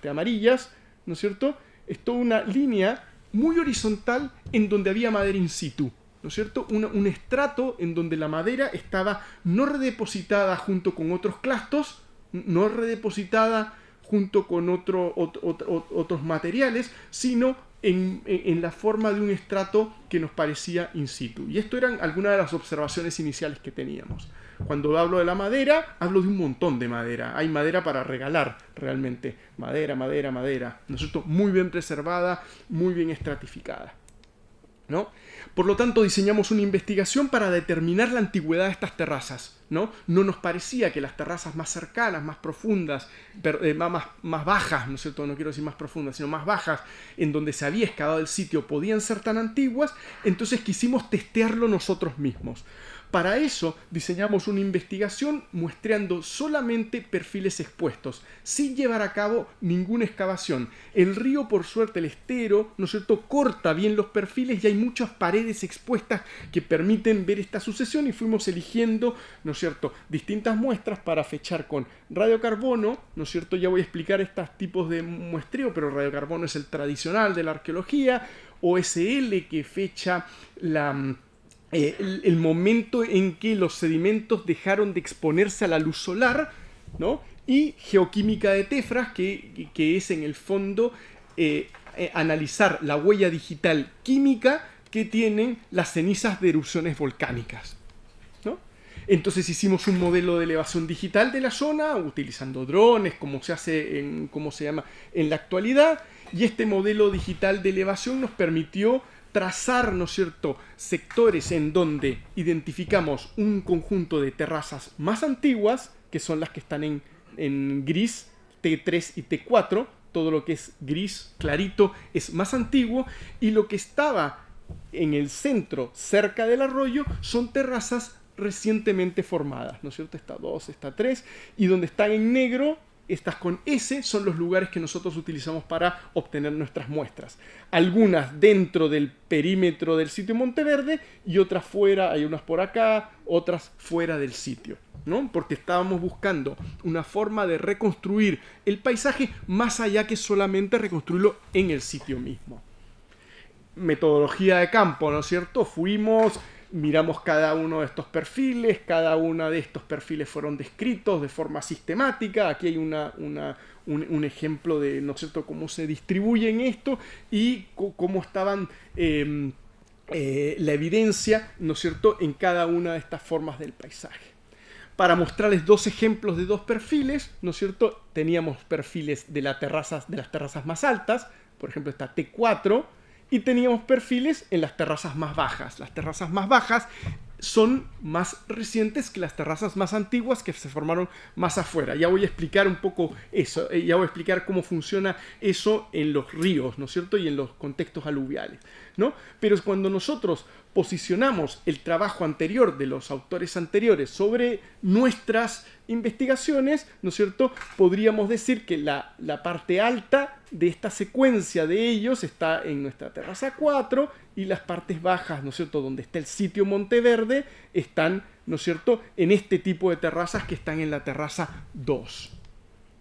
amarillas, ¿no es cierto?, es toda una línea muy horizontal en donde había madera in situ, ¿no es cierto?, un estrato en donde la madera estaba no redepositada junto con otros clastos, no redepositada junto con otros materiales, sino en la forma de un estrato que nos parecía in situ. Y esto eran algunas de las observaciones iniciales que teníamos. Cuando hablo de la madera, hablo de un montón de madera. Hay madera para regalar, realmente. Madera, ¿no es cierto?, muy bien preservada, muy bien estratificada, ¿no? Por lo tanto, diseñamos una investigación para determinar la antigüedad de estas terrazas, ¿no? No nos parecía que las terrazas más cercanas, más profundas, más bajas, ¿no es cierto?, no quiero decir más profundas, sino más bajas, en donde se había excavado el sitio, podían ser tan antiguas. Entonces quisimos testearlo nosotros mismos. Para eso diseñamos una investigación muestreando solamente perfiles expuestos, sin llevar a cabo ninguna excavación. El río, por suerte, el estero, ¿no es cierto?, corta bien los perfiles y hay muchas paredes expuestas que permiten ver esta sucesión, y fuimos eligiendo, ¿no es cierto?, distintas muestras para fechar con radiocarbono, ¿no es cierto? Ya voy a explicar estos tipos de muestreo, pero radiocarbono es el tradicional de la arqueología, OSL, que fecha el momento en que los sedimentos dejaron de exponerse a la luz solar, ¿no? Y geoquímica de Tefras, que es en el fondo analizar la huella digital química que tienen las cenizas de erupciones volcánicas, ¿no? Entonces hicimos un modelo de elevación digital de la zona utilizando drones, como se hace en la actualidad, y este modelo digital de elevación nos permitió trazar, ¿no es cierto?, sectores en donde identificamos un conjunto de terrazas más antiguas, que son las que están en gris, T3 y T4. Todo lo que es gris clarito es más antiguo, y lo que estaba en el centro, cerca del arroyo, son terrazas recientemente formadas, ¿no es cierto? Está 2, está 3, y donde están en negro, estas con S, son los lugares que nosotros utilizamos para obtener nuestras muestras. Algunas dentro del perímetro del sitio Monteverde y otras fuera, hay unas por acá, otras fuera del sitio, ¿no? Porque estábamos buscando una forma de reconstruir el paisaje más allá que solamente reconstruirlo en el sitio mismo. Metodología de campo, ¿no es cierto? Miramos cada uno de estos perfiles, cada uno de estos perfiles fueron descritos de forma sistemática. Aquí hay un ejemplo de, ¿no es cierto?, cómo se distribuyen esto y cómo estaban la evidencia, ¿no es cierto?, en cada una de estas formas del paisaje. Para mostrarles dos ejemplos de dos perfiles, ¿no es cierto?, teníamos perfiles de las terrazas más altas, por ejemplo esta T4, y teníamos perfiles en las terrazas más bajas. Las terrazas más bajas son más recientes que las terrazas más antiguas que se formaron más afuera. Ya voy a explicar un poco eso, ya voy a explicar cómo funciona eso en los ríos, ¿no es cierto?, y en los contextos aluviales, ¿no? Pero cuando nosotros posicionamos el trabajo anterior de los autores anteriores sobre nuestras investigaciones, ¿no es cierto?, podríamos decir que la parte alta de esta secuencia de ellos está en nuestra terraza 4 y las partes bajas, ¿no es cierto?, donde está el sitio Monteverde, están, ¿no es cierto?, en este tipo de terrazas que están en la terraza 2,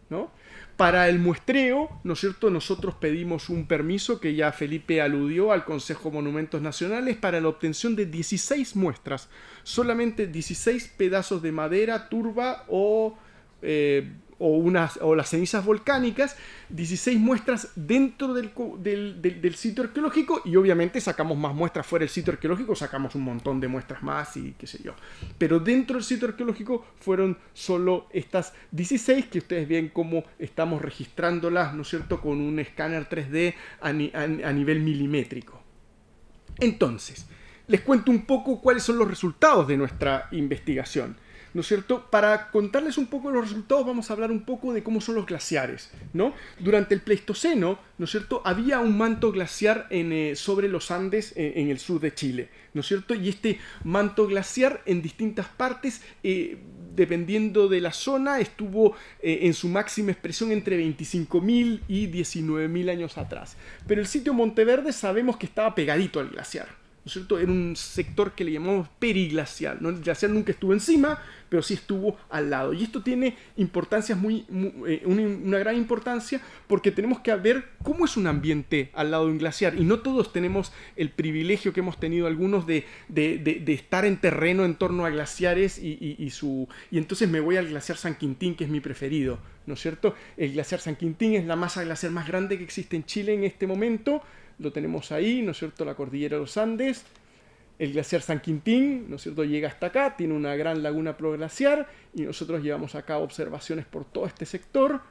¿no? Para el muestreo, ¿no es cierto?, nosotros pedimos un permiso que ya Felipe aludió al Consejo de Monumentos Nacionales para la obtención de 16 muestras, solamente 16 pedazos de madera, turba o las cenizas volcánicas, 16 muestras dentro del sitio arqueológico, y obviamente sacamos más muestras fuera del sitio arqueológico, sacamos un montón de muestras más y qué sé yo. Pero dentro del sitio arqueológico fueron solo estas 16 que ustedes ven cómo estamos registrándolas, ¿no es cierto?, con un escáner 3D a nivel milimétrico. Entonces, les cuento un poco cuáles son los resultados de nuestra investigación, ¿no es cierto? Para contarles un poco los resultados vamos a hablar un poco de cómo son los glaciares, ¿no? Durante el Pleistoceno, ¿no es cierto?, había un manto glaciar sobre los Andes en el sur de Chile, ¿no es cierto? Y este manto glaciar en distintas partes, dependiendo de la zona, estuvo en su máxima expresión entre 25.000 y 19.000 años atrás. Pero el sitio Monteverde sabemos que estaba pegadito al glaciar, ¿no es cierto? Era un sector que le llamamos periglacial, ¿no? El glaciar nunca estuvo encima, pero sí estuvo al lado. Y esto tiene importancias una gran importancia, porque tenemos que ver cómo es un ambiente al lado de un glaciar. Y no todos tenemos el privilegio que hemos tenido algunos de estar en terreno en torno a glaciares y entonces me voy al glaciar San Quintín, que es mi preferido, ¿no es cierto? El glaciar San Quintín es la masa glaciar más grande que existe en Chile en este momento. Lo tenemos ahí, ¿no es cierto?, la cordillera de los Andes. El glaciar San Quintín, ¿no es cierto?, llega hasta acá, tiene una gran laguna proglaciar y nosotros llevamos a cabo observaciones por todo este sector.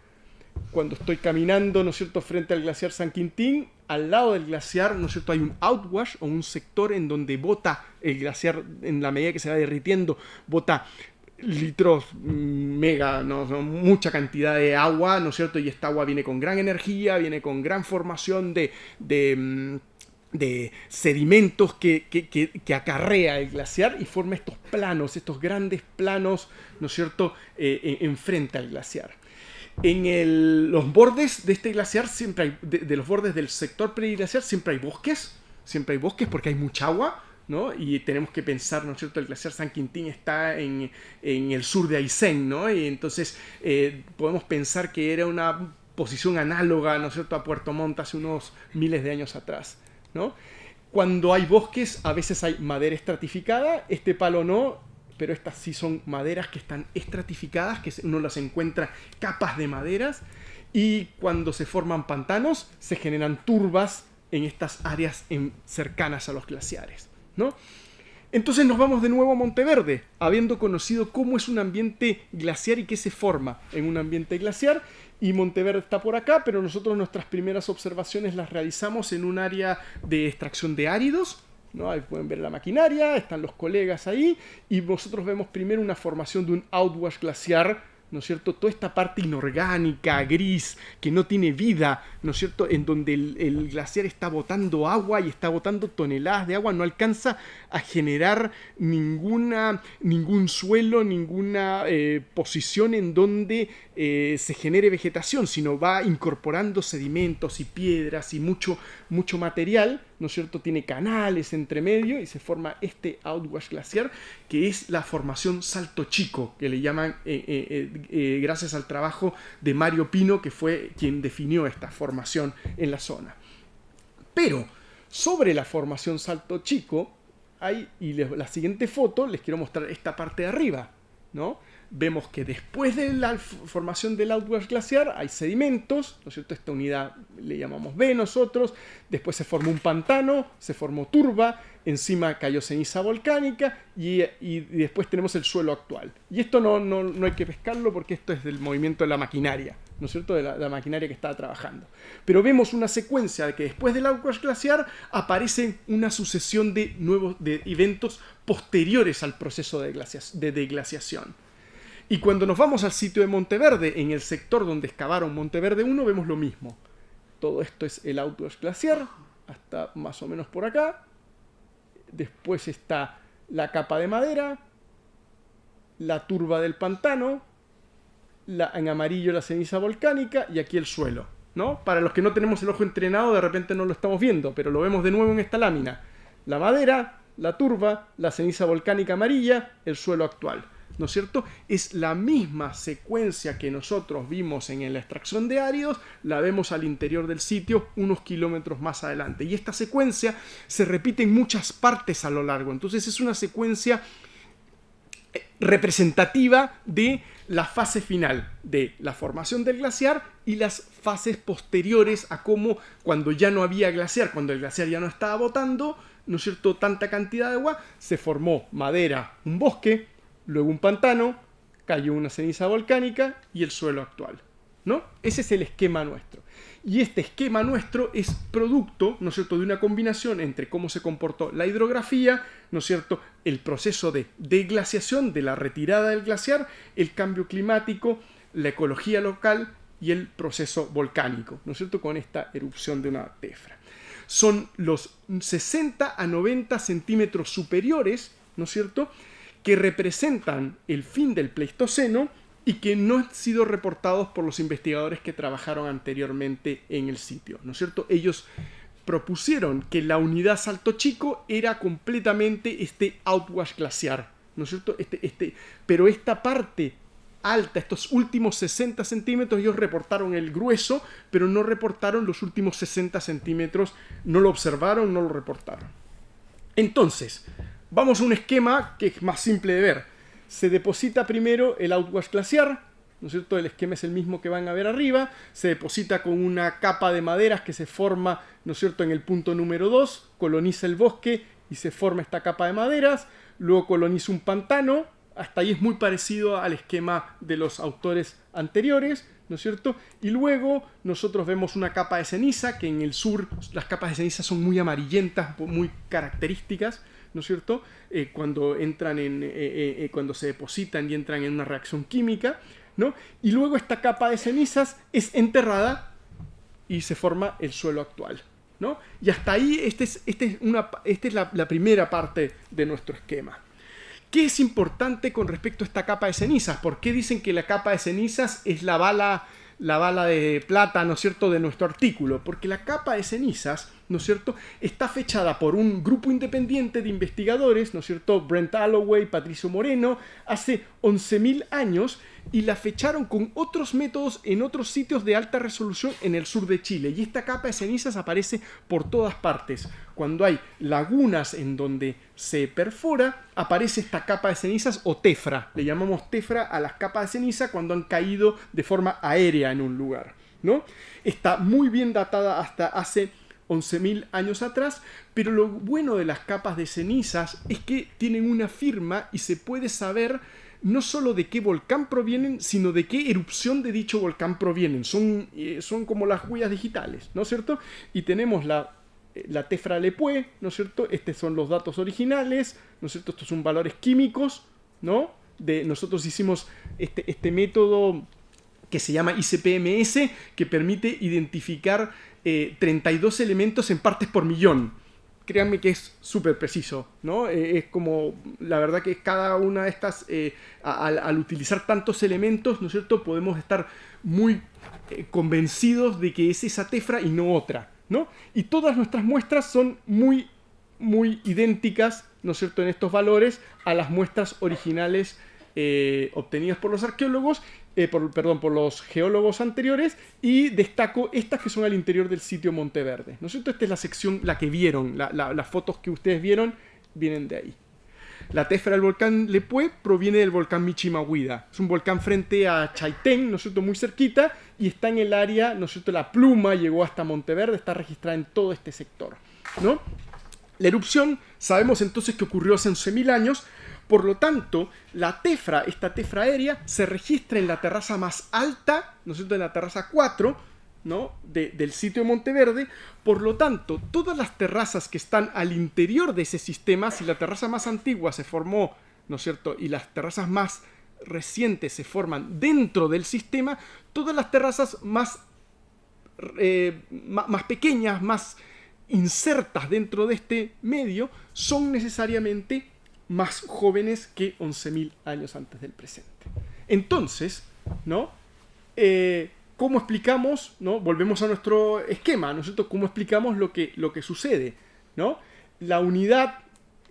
Cuando estoy caminando, ¿no es cierto?, frente al glaciar San Quintín, al lado del glaciar, ¿no es cierto?, hay un outwash o un sector en donde bota el glaciar, en la medida que se va derritiendo, bota litros mega, ¿no?, mucha cantidad de agua, ¿no es cierto?, y esta agua viene con gran energía, viene con gran formación de de sedimentos que acarrea el glaciar y forma estos planos, estos grandes planos, ¿no es cierto?, enfrente al glaciar. En los bordes de este glaciar siempre hay, de los bordes del sector periglaciar siempre hay bosques porque hay mucha agua, ¿no? Y tenemos que pensar, ¿no es cierto?, el glaciar San Quintín está en el sur de Aysén, ¿no? Y entonces podemos pensar que era una posición análoga, ¿no es cierto?, a Puerto Montt hace unos miles de años atrás, ¿no? Cuando hay bosques, a veces hay madera estratificada, este palo no, pero estas sí son maderas que están estratificadas, que uno las encuentra capas de maderas, y cuando se forman pantanos, se generan turbas en estas áreas cercanas a los glaciares, ¿no? Entonces nos vamos de nuevo a Monteverde, habiendo conocido cómo es un ambiente glaciar y qué se forma en un ambiente glaciar. Y Monteverde está por acá, pero nosotros nuestras primeras observaciones las realizamos en un área de extracción de áridos, ¿no? Ahí pueden ver la maquinaria, están los colegas ahí, y nosotros vemos primero una formación de un outwash glaciar, ¿no es cierto? Toda esta parte inorgánica, gris, que no tiene vida, ¿no es cierto? En donde el glaciar está botando agua y está botando toneladas de agua, no alcanza a generar ningún suelo, ninguna posición en donde se genere vegetación, sino va incorporando sedimentos y piedras y mucho material, ¿no es cierto? Tiene canales entre medio y se forma este outwash glaciar, que es la formación Salto Chico, que le llaman gracias al trabajo de Mario Pino, que fue quien definió esta formación en la zona. Pero sobre la formación Salto Chico, la siguiente foto les quiero mostrar esta parte de arriba, ¿no? Vemos que después de la formación del outwash glaciar hay sedimentos, ¿no es cierto? Esta unidad le llamamos B nosotros, después se formó un pantano, se formó turba, encima cayó ceniza volcánica y después tenemos el suelo actual. Y esto no hay que pescarlo porque esto es del movimiento de la maquinaria, ¿no es cierto?, de la maquinaria que estaba trabajando. Pero vemos una secuencia de que después del outwash glaciar aparecen una sucesión de eventos posteriores al proceso de deglaciación. Y cuando nos vamos al sitio de Monteverde, en el sector donde excavaron Monteverde 1, vemos lo mismo. Todo esto es el outwash glaciar, hasta más o menos por acá. Después está la capa de madera, la turba del pantano, en amarillo la ceniza volcánica y aquí el suelo, ¿no? Para los que no tenemos el ojo entrenado, de repente no lo estamos viendo, pero lo vemos de nuevo en esta lámina. La madera, la turba, la ceniza volcánica amarilla, el suelo actual, ¿no es cierto? Es la misma secuencia que nosotros vimos en la extracción de áridos, la vemos al interior del sitio unos kilómetros más adelante. Y esta secuencia se repite en muchas partes a lo largo. Entonces es una secuencia representativa de la fase final de la formación del glaciar y las fases posteriores a cómo cuando ya no había glaciar, cuando el glaciar ya no estaba botando, ¿no es cierto?, tanta cantidad de agua, se formó madera, un bosque, luego un pantano, cayó una ceniza volcánica y el suelo actual, ¿no? Ese es el esquema nuestro. Y este esquema nuestro es producto, ¿no es cierto?, de una combinación entre cómo se comportó la hidrografía, ¿no es cierto?, el proceso de deglaciación, de la retirada del glaciar, el cambio climático, la ecología local y el proceso volcánico, ¿no es cierto?, con esta erupción de una tefra. Son los 60 a 90 centímetros superiores, ¿no es cierto?, que representan el fin del Pleistoceno y que no han sido reportados por los investigadores que trabajaron anteriormente en el sitio, ¿no es cierto? Ellos propusieron que la unidad Salto Chico era completamente este outwash glaciar, ¿no es cierto? Pero esta parte alta, estos últimos 60 centímetros, ellos reportaron el grueso, pero no reportaron los últimos 60 centímetros, no lo observaron, no lo reportaron. Entonces, vamos a un esquema que es más simple de ver. Se deposita primero el outwash glaciar, ¿no es cierto? El esquema es el mismo que van a ver arriba. Se deposita con una capa de maderas que se forma, ¿no es cierto?, en el punto número 2, coloniza el bosque y se forma esta capa de maderas. Luego coloniza un pantano. Hasta ahí es muy parecido al esquema de los autores anteriores, ¿no es cierto? Y luego nosotros vemos una capa de ceniza, que en el sur las capas de ceniza son muy amarillentas, muy características, ¿no es cierto?, cuando cuando se depositan y entran en una reacción química, ¿no? Y luego esta capa de cenizas es enterrada y se forma el suelo actual, ¿no? Y hasta ahí esta es la primera parte de nuestro esquema. ¿Qué es importante con respecto a esta capa de cenizas? ¿Por qué dicen que la capa de cenizas es la bala de plata, ¿no es cierto?, de nuestro artículo? Porque la capa de cenizas, ¿no es cierto?, está fechada por un grupo independiente de investigadores, ¿no es cierto?, Brent Alloway, Patricio Moreno, hace 11.000 años, y la fecharon con otros métodos en otros sitios de alta resolución en el sur de Chile. Y esta capa de cenizas aparece por todas partes. Cuando hay lagunas en donde se perfora, aparece esta capa de cenizas o tefra. Le llamamos tefra a las capas de ceniza cuando han caído de forma aérea en un lugar, ¿no? Está muy bien datada hasta hace 11.000 años atrás, pero lo bueno de las capas de cenizas es que tienen una firma y se puede saber no solo de qué volcán provienen, sino de qué erupción de dicho volcán provienen. Son como las huellas digitales, ¿no es cierto? Y tenemos la tefra Lepue, ¿no es cierto? Estos son los datos originales, ¿no es cierto? Estos son valores químicos, ¿no? Nosotros hicimos este método que se llama ICP-MS, que permite identificar 32 elementos en partes por millón. Créanme que es súper preciso, ¿no? Es como, la verdad que cada una de estas, al utilizar tantos elementos, ¿no es cierto?, podemos estar muy convencidos de que es esa tefra y no otra, ¿no? Y todas nuestras muestras son muy, muy idénticas, ¿no es cierto?, en estos valores a las muestras originales obtenidas por los arqueólogos, por los geólogos anteriores, y destaco estas que son al interior del sitio Monteverde, ¿no es cierto? Esta es la sección, la que vieron, las fotos que ustedes vieron vienen de ahí. La tefra del volcán Lepue proviene del volcán Michimahuida. Es un volcán frente a Chaitén, ¿no es cierto?, muy cerquita, y está en el área, ¿no es cierto?, la pluma llegó hasta Monteverde, está registrada en todo este sector, ¿no? La erupción, sabemos entonces que ocurrió hace 11.000 años. Por lo tanto, esta tefra aérea, se registra en la terraza más alta, ¿no es cierto?, en la terraza 4, ¿no?, del sitio de Monteverde. Por lo tanto, todas las terrazas que están al interior de ese sistema, si la terraza más antigua se formó, ¿no es cierto?, y las terrazas más recientes se forman dentro del sistema, todas las terrazas más pequeñas, más insertas dentro de este medio, son necesariamente más jóvenes que 11.000 años antes del presente. Entonces, ¿no?, ¿cómo explicamos, ¿no? Volvemos a nuestro esquema, ¿no es cierto? ¿Cómo explicamos lo que sucede, ¿no? La unidad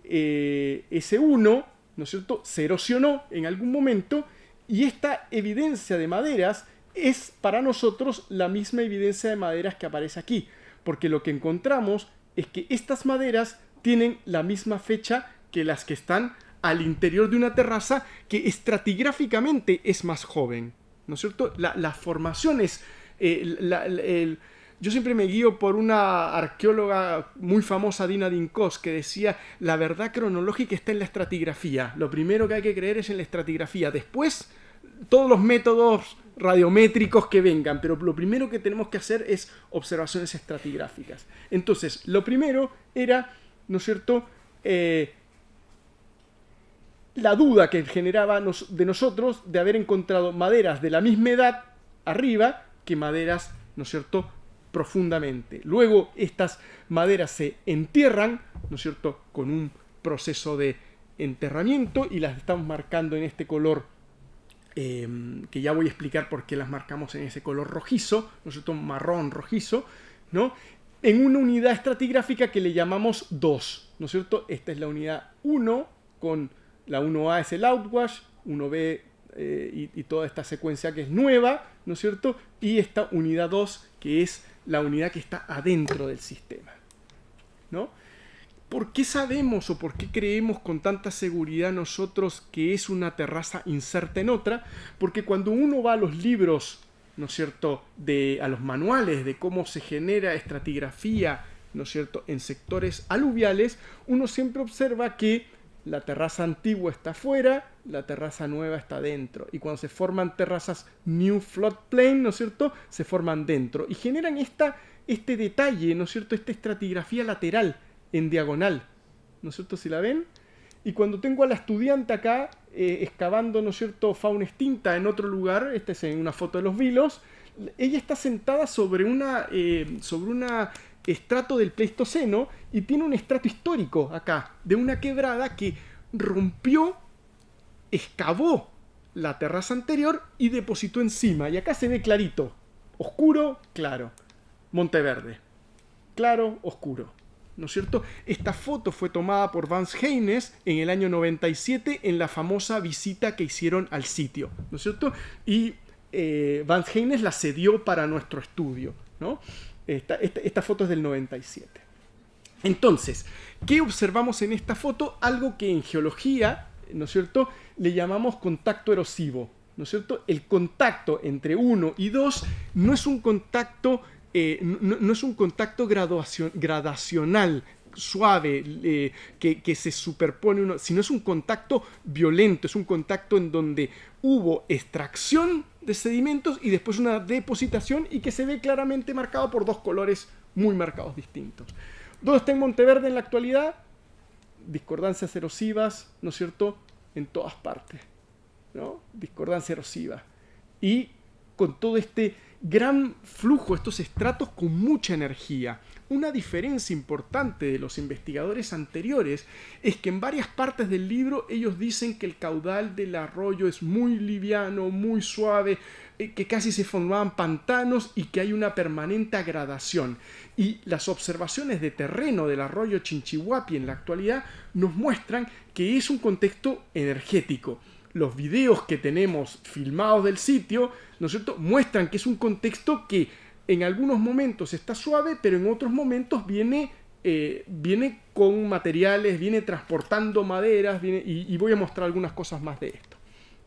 S1, ¿no es cierto?, se erosionó en algún momento, y esta evidencia de maderas es para nosotros la misma evidencia de maderas que aparece aquí, porque lo que encontramos es que estas maderas tienen la misma fecha que las que están al interior de una terraza que estratigráficamente es más joven, ¿no es cierto? Las formaciones, yo siempre me guío por una arqueóloga muy famosa, Dina Dinkos, que decía: la verdad cronológica está en la estratigrafía. Lo primero que hay que creer es en la estratigrafía. Después, todos los métodos radiométricos que vengan, pero lo primero que tenemos que hacer es observaciones estratigráficas. Entonces, lo primero era, ¿no es cierto?, la duda que generaba de nosotros de haber encontrado maderas de la misma edad arriba que maderas, ¿no es cierto?, profundamente. Luego estas maderas se entierran, ¿no es cierto?, con un proceso de enterramiento, y las estamos marcando en este color que ya voy a explicar por qué las marcamos en ese color rojizo, ¿no es cierto?, marrón rojizo, ¿no?, en una unidad estratigráfica que le llamamos 2, ¿no es cierto? Esta es la unidad 1, con la 1A es el outwash, 1B y toda esta secuencia que es nueva, ¿no es cierto? Y esta unidad 2, que es la unidad que está adentro del sistema, ¿no? ¿Por qué sabemos o por qué creemos con tanta seguridad nosotros que es una terraza inserta en otra? Porque cuando uno va a los libros, ¿no es cierto?, a los manuales de cómo se genera estratigrafía, ¿no es cierto?, en sectores aluviales, uno siempre observa que la terraza antigua está afuera, la terraza nueva está dentro. Y cuando se forman terrazas New Floodplain, ¿no es cierto?, se forman dentro. Y generan este detalle, ¿no es cierto?, esta estratigrafía lateral en diagonal, ¿no es cierto?, si la ven. Y cuando tengo a la estudiante acá excavando, ¿no es cierto?, fauna extinta en otro lugar, esta es en una foto de los Vilos, ella está sentada sobre una estrato del Pleistoceno y tiene un estrato histórico acá, de una quebrada que rompió, excavó la terraza anterior y depositó encima. Y acá se ve clarito, oscuro, claro, Monteverde, claro, oscuro, ¿no es cierto? Esta foto fue tomada por Vance Haynes en el año 97 en la famosa visita que hicieron al sitio, ¿no es cierto? Y Vance Haynes la cedió para nuestro estudio, ¿no? Esta foto es del 97. Entonces, ¿qué observamos en esta foto? Algo que en geología, ¿no es cierto?, le llamamos contacto erosivo, ¿no es cierto? El contacto entre 1 y 2 no es un contacto, no es un contacto gradacional, suave, que se superpone uno, sino es un contacto violento, es un contacto en donde hubo extracción de sedimentos y después una depositación y que se ve claramente marcado por dos colores muy marcados distintos. ¿Dónde está en Monteverde en la actualidad? Discordancias erosivas, ¿no es cierto?, en todas partes, ¿no? Discordancia erosiva. Y con todo este gran flujo, estos estratos con mucha energía. Una diferencia importante de los investigadores anteriores es que en varias partes del libro ellos dicen que el caudal del arroyo es muy liviano, muy suave, que casi se formaban pantanos y que hay una permanente gradación. Y las observaciones de terreno del arroyo Chinchihuapi en la actualidad nos muestran que es un contexto energético. Los videos que tenemos filmados del sitio, ¿no es cierto?, muestran que es un contexto que en algunos momentos está suave, pero en otros momentos viene con materiales, viene transportando maderas, y voy a mostrar algunas cosas más de esto,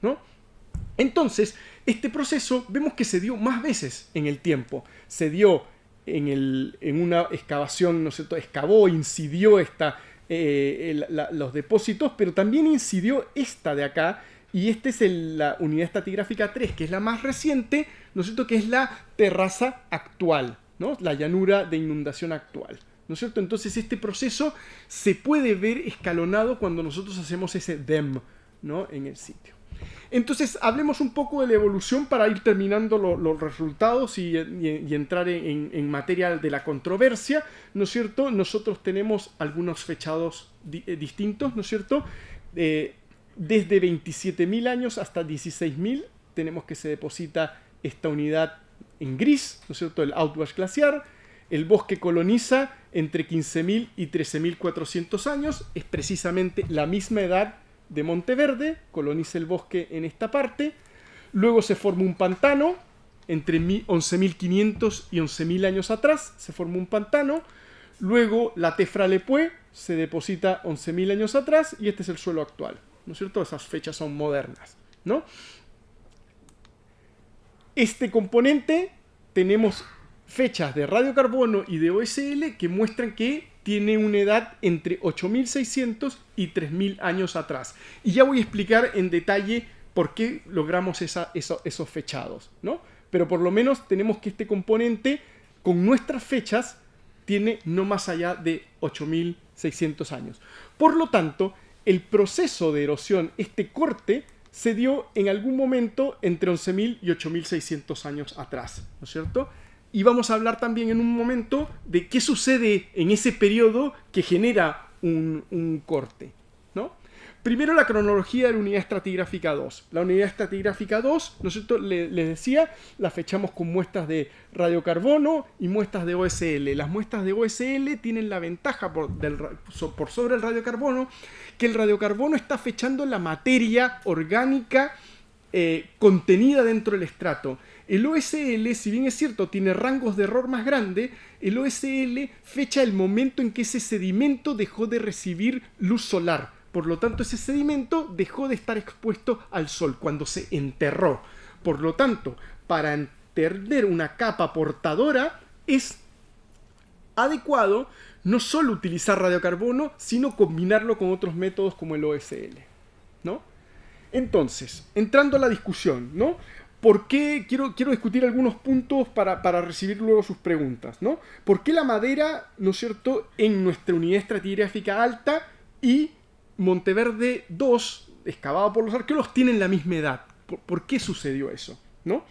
¿no? Entonces, este proceso vemos que se dio más veces en el tiempo. Se dio en una excavación, ¿no es cierto?, excavó, incidió los depósitos, pero también incidió esta de acá, y esta es la unidad estratigráfica 3, que es la más reciente, ¿no es cierto?, que es la terraza actual, ¿no?, la llanura de inundación actual, ¿no es cierto? Entonces este proceso se puede ver escalonado cuando nosotros hacemos ese DEM, ¿no?, en el sitio. Entonces hablemos un poco de la evolución para ir terminando los resultados y entrar en materia de la controversia, ¿no es cierto? Nosotros tenemos algunos fechados distintos, ¿no es cierto? Desde 27.000 años hasta 16.000 tenemos que se deposita esta unidad en gris, ¿no es cierto?, el Outwash glaciar. El bosque coloniza entre 15.000 y 13.400 años, es precisamente la misma edad de Monteverde, coloniza el bosque en esta parte. Luego se forma un pantano, entre 11.500 y 11.000 años atrás se forma un pantano. Luego la Tefra Lepue se deposita 11.000 años atrás y este es el suelo actual, ¿no es cierto? Esas fechas son modernas, ¿no? Este componente tenemos fechas de radiocarbono y de OSL que muestran que tiene una edad entre 8.600 y 3.000 años atrás. Y ya voy a explicar en detalle por qué logramos esos fechados, ¿no? Pero por lo menos tenemos que este componente, con nuestras fechas, tiene no más allá de 8.600 años. Por lo tanto, el proceso de erosión, este corte, se dio en algún momento entre 11.000 y 8.600 años atrás, ¿no es cierto? Y vamos a hablar también en un momento de qué sucede en ese periodo que genera un corte, ¿no? Primero la cronología de la unidad estratigráfica 2. La unidad estratigráfica 2, ¿no es cierto?, les decía, la fechamos con muestras de radiocarbono y muestras de OSL. Las muestras de OSL tienen la ventaja por sobre el radiocarbono, que el radiocarbono está fechando la materia orgánica contenida dentro del estrato. El OSL, si bien es cierto, tiene rangos de error más grandes, el OSL fecha el momento en que ese sedimento dejó de recibir luz solar. Por lo tanto, ese sedimento dejó de estar expuesto al sol cuando se enterró. Por lo tanto, para entender una capa portadora es adecuado no solo utilizar radiocarbono, sino combinarlo con otros métodos como el OSL, ¿no? Entonces, entrando a la discusión, ¿no? ¿Por qué? Quiero discutir algunos puntos para recibir luego sus preguntas, ¿no? ¿Por qué la madera, ¿no es cierto?, en nuestra unidad estratigráfica alta y Monteverde 2, excavado por los arqueólogos, tienen la misma edad? ¿Por qué sucedió eso, no?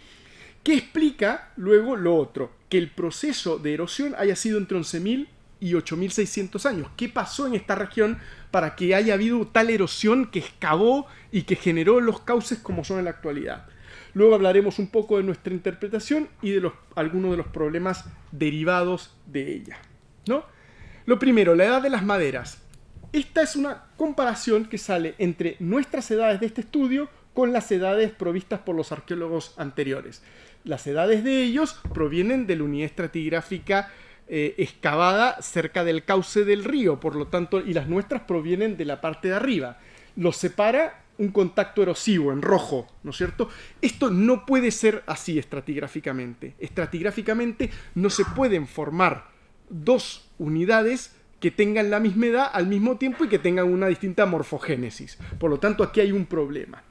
¿Qué explica luego lo otro? Que el proceso de erosión haya sido entre 11.000 y 8.600 años. ¿Qué pasó en esta región para que haya habido tal erosión que excavó y que generó los cauces como son en la actualidad? Luego hablaremos un poco de nuestra interpretación y de algunos de los problemas derivados de ella, ¿no? Lo primero, la edad de las maderas. Esta es una comparación que sale entre nuestras edades de este estudio con las edades provistas por los arqueólogos anteriores. Las edades de ellos provienen de la unidad estratigráfica excavada cerca del cauce del río, por lo tanto, y las nuestras provienen de la parte de arriba. Los separa un contacto erosivo en rojo, ¿no es cierto? Esto no puede ser así estratigráficamente. Estratigráficamente no se pueden formar dos unidades que tengan la misma edad al mismo tiempo y que tengan una distinta morfogénesis. Por lo tanto, aquí hay un problema.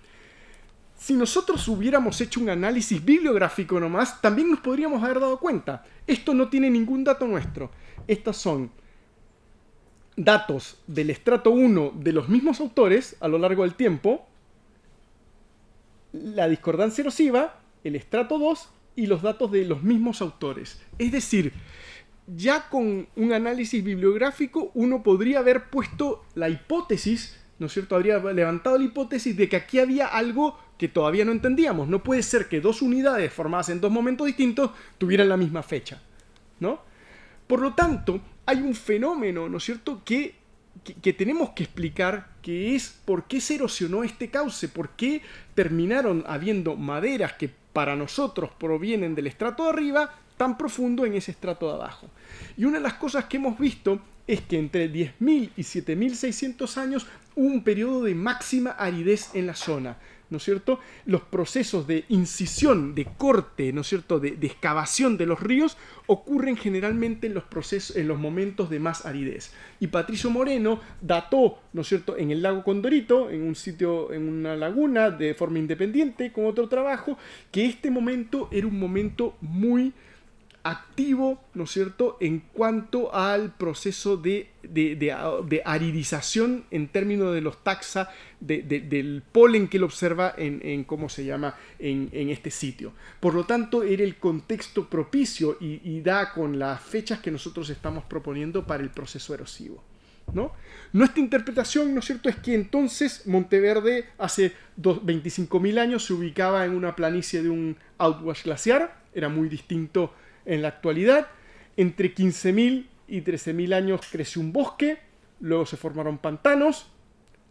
Si nosotros hubiéramos hecho un análisis bibliográfico nomás, también nos podríamos haber dado cuenta. Esto no tiene ningún dato nuestro. Estos son datos del estrato 1 de los mismos autores a lo largo del tiempo, la discordancia erosiva, el estrato 2 y los datos de los mismos autores. Es decir, ya con un análisis bibliográfico uno podría haber puesto la hipótesis, ¿no es cierto? Habría levantado la hipótesis de que aquí había algo que todavía no entendíamos. No puede ser que dos unidades formadas en dos momentos distintos tuvieran la misma fecha, ¿no? Por lo tanto, hay un fenómeno, ¿no es cierto?, que tenemos que explicar, que es por qué se erosionó este cauce, por qué terminaron habiendo maderas que para nosotros provienen del estrato de arriba tan profundo en ese estrato de abajo. Y una de las cosas que hemos visto es que entre 10.000 y 7.600 años hubo un periodo de máxima aridez en la zona, ¿no es cierto? Los procesos de incisión, de corte, ¿no es cierto?, de excavación de los ríos ocurren generalmente en los momentos de más aridez. Y Patricio Moreno dató, ¿no es cierto?, en el lago Condorito, en un sitio, en una laguna, de forma independiente, con otro trabajo, que este momento era un momento muy activo, ¿no es cierto?, en cuanto al proceso de aridización en términos de los taxa, del polen que él observa ¿cómo se llama?, en este sitio. Por lo tanto, era el contexto propicio y da con las fechas que nosotros estamos proponiendo para el proceso erosivo, ¿no? Nuestra interpretación, ¿no es cierto?, es que entonces Monteverde hace 25.000 años se ubicaba en una planicie de un outwash glaciar, era muy distinto en la actualidad. Entre 15.000 y 13.000 años creció un bosque, luego se formaron pantanos,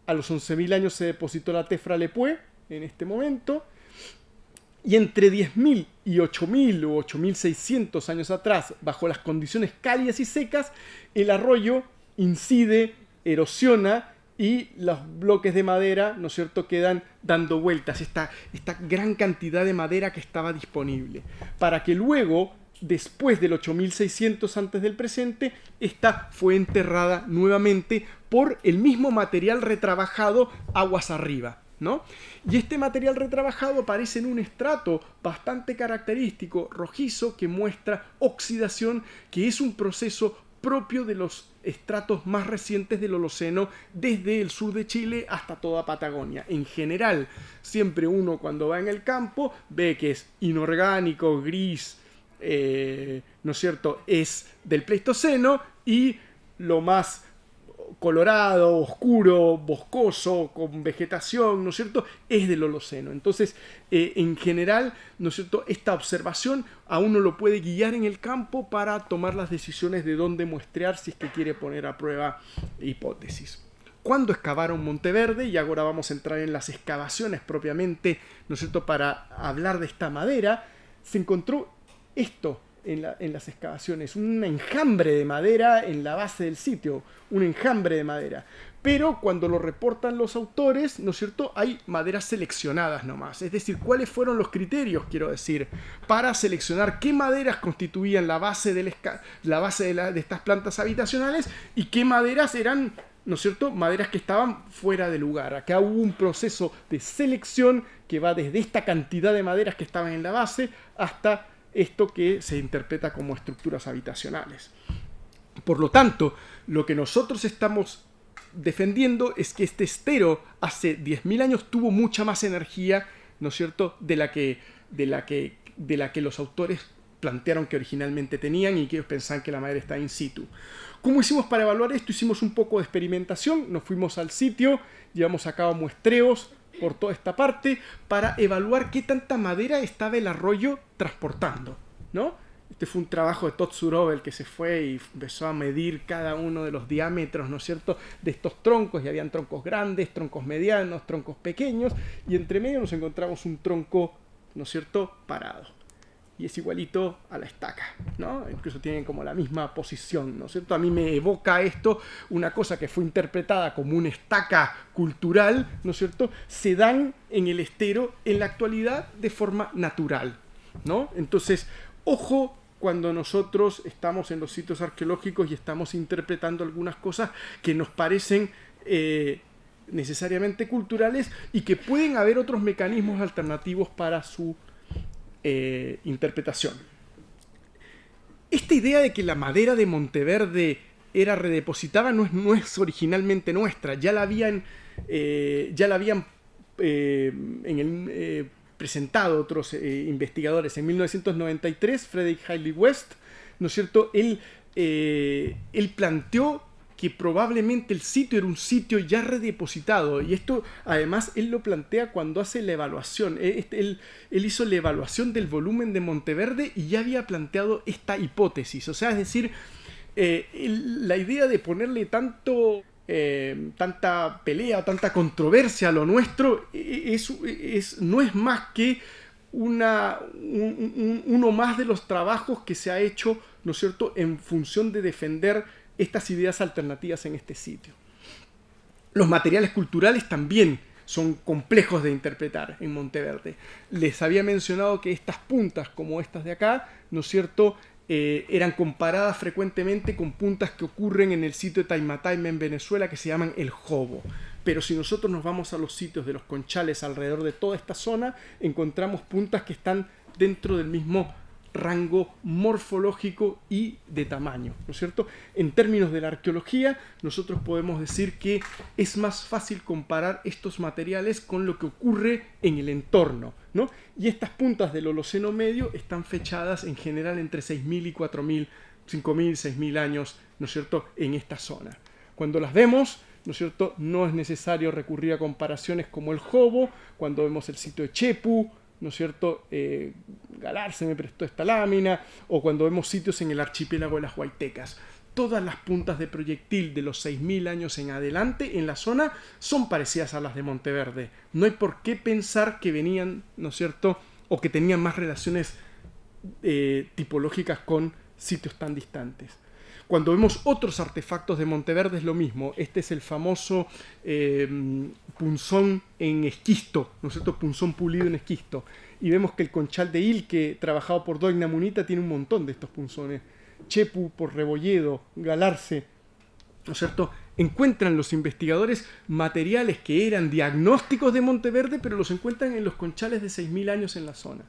a los 11.000 años se depositó la Tefra Lepue en este momento, y entre 10.000 y 8.000 o 8.600 años atrás, bajo las condiciones cálidas y secas, el arroyo incide, erosiona y los bloques de madera, ¿no es cierto?, quedan dando vueltas, esta gran cantidad de madera que estaba disponible, para que luego, después del 8.600 antes del presente, esta fue enterrada nuevamente por el mismo material retrabajado aguas arriba, ¿no? Y este material retrabajado aparece en un estrato bastante característico, rojizo, que muestra oxidación, que es un proceso propio de los estratos más recientes del Holoceno, desde el sur de Chile hasta toda Patagonia. En general, siempre uno cuando va en el campo ve que es inorgánico, gris, ¿no es cierto?, es del Pleistoceno, y lo más colorado, oscuro, boscoso, con vegetación, ¿no es cierto?, es del Holoceno. Entonces, en general, ¿no es cierto?, esta observación a uno lo puede guiar en el campo para tomar las decisiones de dónde muestrear si es que quiere poner a prueba hipótesis. Cuando excavaron Monteverde, y ahora vamos a entrar en las excavaciones propiamente, ¿no es cierto?, para hablar de esta madera, se encontró esto en las excavaciones, un enjambre de madera en la base del sitio, un enjambre de madera. Pero cuando lo reportan los autores, ¿no es cierto?, hay maderas seleccionadas nomás. Es decir, ¿cuáles fueron los criterios, quiero decir, para seleccionar qué maderas constituían la base de estas plantas habitacionales y qué maderas eran, ¿no es cierto?, maderas que estaban fuera de lugar? Acá hubo un proceso de selección que va desde esta cantidad de maderas que estaban en la base hasta esto que se interpreta como estructuras habitacionales. Por lo tanto, lo que nosotros estamos defendiendo es que este estero hace 10.000 años tuvo mucha más energía, ¿no es cierto?, de la que de la que los autores plantearon que originalmente tenían y que ellos pensaban que la madera está in situ. ¿Cómo hicimos para evaluar esto? Hicimos un poco de experimentación, nos fuimos al sitio, llevamos a cabo muestreos por toda esta parte para evaluar qué tanta madera estaba el arroyo transportando, ¿no? Este fue un trabajo de Todd Surovell que se fue y empezó a medir cada uno de los diámetros, ¿no es cierto?, de estos troncos, y habían troncos grandes, troncos medianos, troncos pequeños, y entre medio nos encontramos un tronco, ¿no es cierto?, parado. Y es igualito a la estaca, ¿no? Incluso tienen como la misma posición, ¿no es cierto? A mí me evoca esto una cosa que fue interpretada como una estaca cultural, ¿no es cierto? Se dan en el estero en la actualidad de forma natural, ¿no? Entonces, ojo cuando nosotros estamos en los sitios arqueológicos y estamos interpretando algunas cosas que nos parecen necesariamente culturales y que pueden haber otros mecanismos alternativos para su interpretación. Esta idea de que la madera de Monteverde era redepositada no es originalmente nuestra, ya la habían presentado otros investigadores. En 1993, Frederick Hailey West, ¿no es cierto?, él planteó que probablemente el sitio era un sitio ya redepositado, y esto además él lo plantea cuando hace la evaluación. Él hizo la evaluación del volumen de Monteverde y ya había planteado esta hipótesis, o sea, es decir, la idea de ponerle tanta pelea, tanta controversia a lo nuestro no es más que uno más de los trabajos que se ha hecho, ¿no es cierto?, en función de defender estas ideas alternativas en este sitio. Los materiales culturales también son complejos de interpretar en Monteverde. Les había mencionado que estas puntas, como estas de acá, ¿no es cierto?, eran comparadas frecuentemente con puntas que ocurren en el sitio de Taimataime en Venezuela, que se llaman el Jobo. Pero si nosotros nos vamos a los sitios de los conchales alrededor de toda esta zona, encontramos puntas que están dentro del mismo rango morfológico y de tamaño, ¿no es cierto? En términos de la arqueología, nosotros podemos decir que es más fácil comparar estos materiales con lo que ocurre en el entorno, ¿no? Y estas puntas del Holoceno medio están fechadas en general entre 6.000 y 4.000, 5.000, 6.000 años, ¿no es cierto?, en esta zona. Cuando las vemos, ¿no es cierto?, no es necesario recurrir a comparaciones como el Jobo. Cuando vemos el sitio de Chepu, ¿no es cierto?, Galarse me prestó esta lámina, o cuando vemos sitios en el archipiélago de las Huaytecas. Todas las puntas de proyectil de los 6.000 años en adelante en la zona son parecidas a las de Monteverde. No hay por qué pensar que venían, ¿no es cierto?, o que tenían más relaciones tipológicas con sitios tan distantes. Cuando vemos otros artefactos de Monteverde es lo mismo. Este es el famoso punzón en esquisto, ¿no es cierto?, punzón pulido en esquisto. Y vemos que el conchal de Ilque, trabajado por Doigna Munita, tiene un montón de estos punzones. Chepu por Rebolledo, Galarse, ¿no es cierto?, encuentran los investigadores materiales que eran diagnósticos de Monteverde, pero los encuentran en los conchales de 6.000 años en la zona.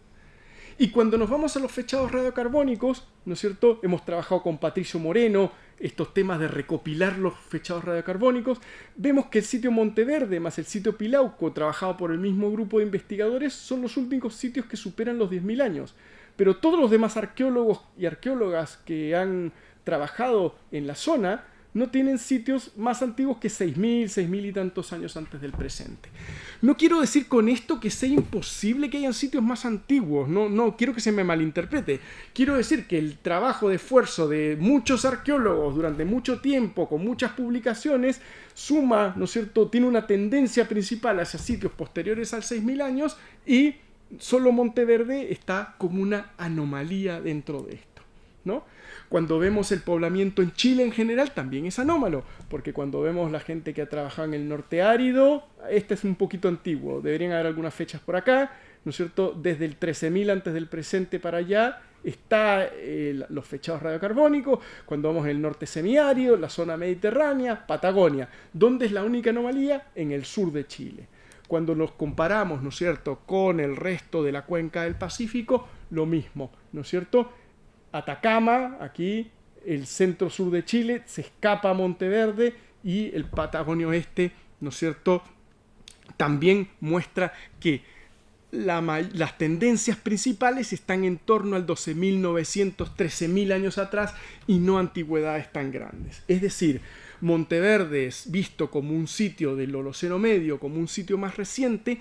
Y cuando nos vamos a los fechados radiocarbónicos, ¿no es cierto?, hemos trabajado con Patricio Moreno estos temas de recopilar los fechados radiocarbónicos, vemos que el sitio Monteverde más el sitio Pilauco, trabajado por el mismo grupo de investigadores, son los únicos sitios que superan los 10.000 años. Pero todos los demás arqueólogos y arqueólogas que han trabajado en la zona no tienen sitios más antiguos que 6.000, 6.000 y tantos años antes del presente. No quiero decir con esto que sea imposible que hayan sitios más antiguos, no quiero que se me malinterprete. Quiero decir que el trabajo de esfuerzo de muchos arqueólogos durante mucho tiempo, con muchas publicaciones, suma, ¿no es cierto?, tiene una tendencia principal hacia sitios posteriores al 6.000 años, y solo Monteverde está como una anomalía dentro de esto, ¿no? Cuando vemos el poblamiento en Chile en general también es anómalo, porque cuando vemos la gente que ha trabajado en el norte árido, este es un poquito antiguo, deberían haber algunas fechas por acá, ¿no es cierto? Desde el 13.000 antes del presente para allá está los fechados radiocarbónicos. Cuando vamos en el norte semiárido, la zona mediterránea, Patagonia. ¿Dónde es la única anomalía? En el sur de Chile. Cuando nos comparamos, ¿no es cierto?, con el resto de la cuenca del Pacífico, lo mismo, ¿no es cierto? Atacama, aquí, el centro-sur de Chile, se escapa a Monteverde, y el Patagonia Oeste, ¿no es cierto?, también muestra que las tendencias principales están en torno al 12.900, 13.000 años atrás y no antigüedades tan grandes. Es decir, Monteverde es visto como un sitio del Holoceno Medio, como un sitio más reciente,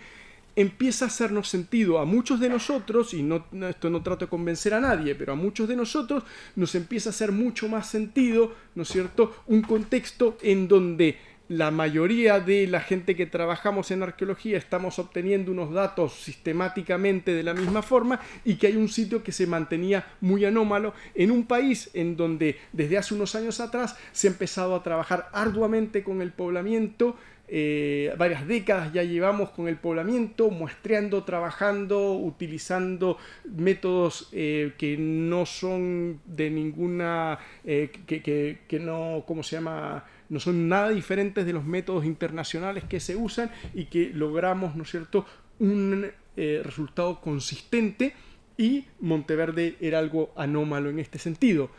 empieza a hacernos sentido a muchos de nosotros, y esto no trato de convencer a nadie, pero a muchos de nosotros nos empieza a hacer mucho más sentido, ¿no es cierto?, un contexto en donde la mayoría de la gente que trabajamos en arqueología estamos obteniendo unos datos sistemáticamente de la misma forma y que hay un sitio que se mantenía muy anómalo en un país en donde desde hace unos años atrás se ha empezado a trabajar arduamente con el poblamiento. Varias décadas ya llevamos con el poblamiento, muestreando, trabajando, utilizando métodos que no son de ninguna, que no, ¿cómo se llama?, no son nada diferentes de los métodos internacionales que se usan y que logramos, ¿no es cierto?, un resultado consistente, y Monteverde era algo anómalo en este sentido.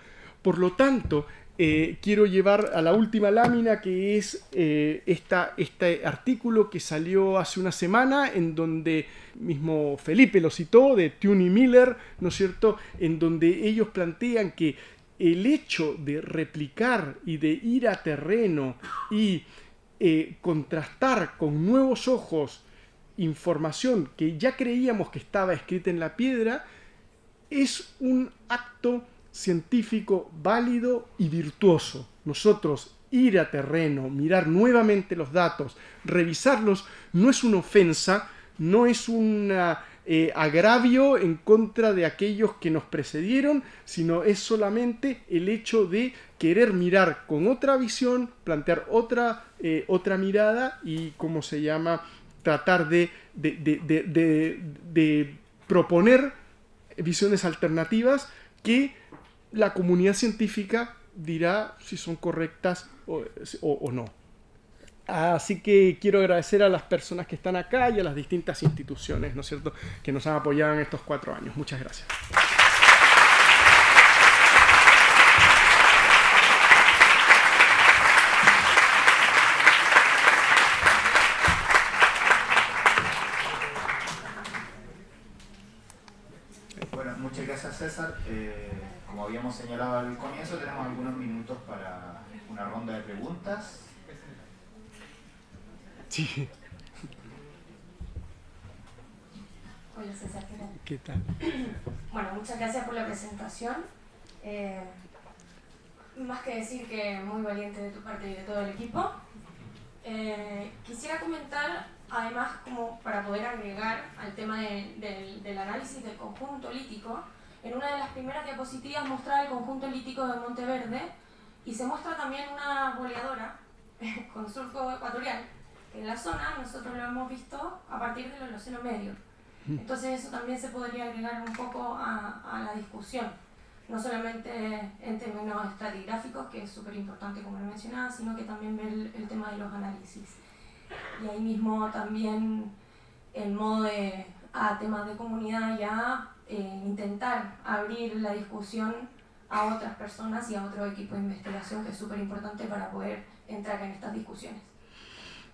Por lo tanto, quiero llevar a la última lámina, que es este artículo que salió hace una semana, en donde mismo Felipe lo citó, de Tune y Miller, ¿no es cierto?, en donde ellos plantean que el hecho de replicar y de ir a terreno y contrastar con nuevos ojos información que ya creíamos que estaba escrita en la piedra es un acto científico válido y virtuoso. Nosotros ir a terreno, mirar nuevamente los datos, revisarlos, no es una ofensa, no es un agravio en contra de aquellos que nos precedieron, sino es solamente el hecho de querer mirar con otra visión, plantear otra mirada y, ¿cómo se llama?, tratar de proponer visiones alternativas que la comunidad científica dirá si son correctas o no. Así que quiero agradecer a las personas que están acá y a las distintas instituciones, ¿no es cierto?, que nos han apoyado en estos 4 años. Muchas gracias. Bueno, muchas gracias, César. Como habíamos señalado al comienzo, tenemos algunos minutos para una ronda de preguntas. Sí. Hola, César, ¿Qué tal? Bueno, muchas gracias por la presentación. Más que decir que muy valiente de tu parte y de todo el equipo. Quisiera comentar, además, como para poder agregar al tema del análisis del conjunto lítico, en una de las primeras diapositivas mostraba el conjunto lítico de Monteverde y se muestra también una boleadora con surco ecuatorial. En la zona nosotros lo hemos visto a partir del Holoceno Medio. Entonces eso también se podría agregar un poco a la discusión, no solamente en términos estratigráficos, que es súper importante como lo mencionaba, sino que también ver el tema de los análisis. Y ahí mismo también el modo de, a temas de comunidad ya, intentar abrir la discusión a otras personas y a otro equipo de investigación, que es súper importante para poder entrar en estas discusiones.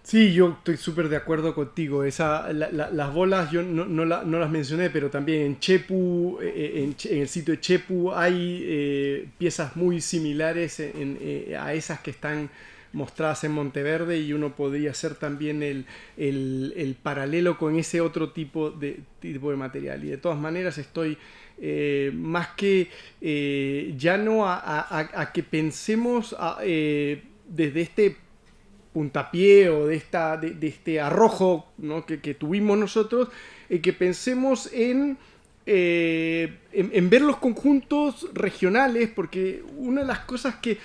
Sí, yo estoy súper de acuerdo contigo. Las bolas yo no las mencioné, pero también en Chepu, en el sitio de Chepu hay piezas muy similares a esas que están mostradas en Monteverde, y uno podría hacer también el paralelo con ese otro tipo de material. Y de todas maneras estoy más que ya no a que pensemos desde este puntapié o de este arrojo, ¿no?, que tuvimos nosotros, que pensemos en ver los conjuntos regionales, porque una de las cosas que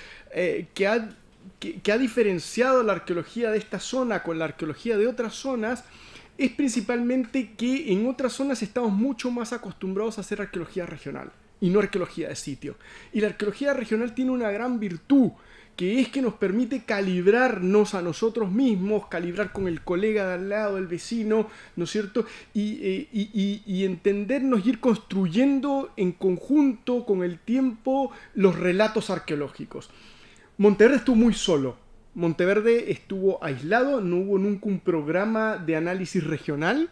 ha diferenciado la arqueología de esta zona con la arqueología de otras zonas es principalmente que en otras zonas estamos mucho más acostumbrados a hacer arqueología regional y no arqueología de sitio. Y la arqueología regional tiene una gran virtud, que es que nos permite calibrarnos a nosotros mismos, calibrar con el colega de al lado, el vecino, ¿no es cierto?, y entendernos y ir construyendo en conjunto con el tiempo los relatos arqueológicos. Monteverde estuvo muy solo. Monteverde estuvo aislado, no hubo nunca un programa de análisis regional.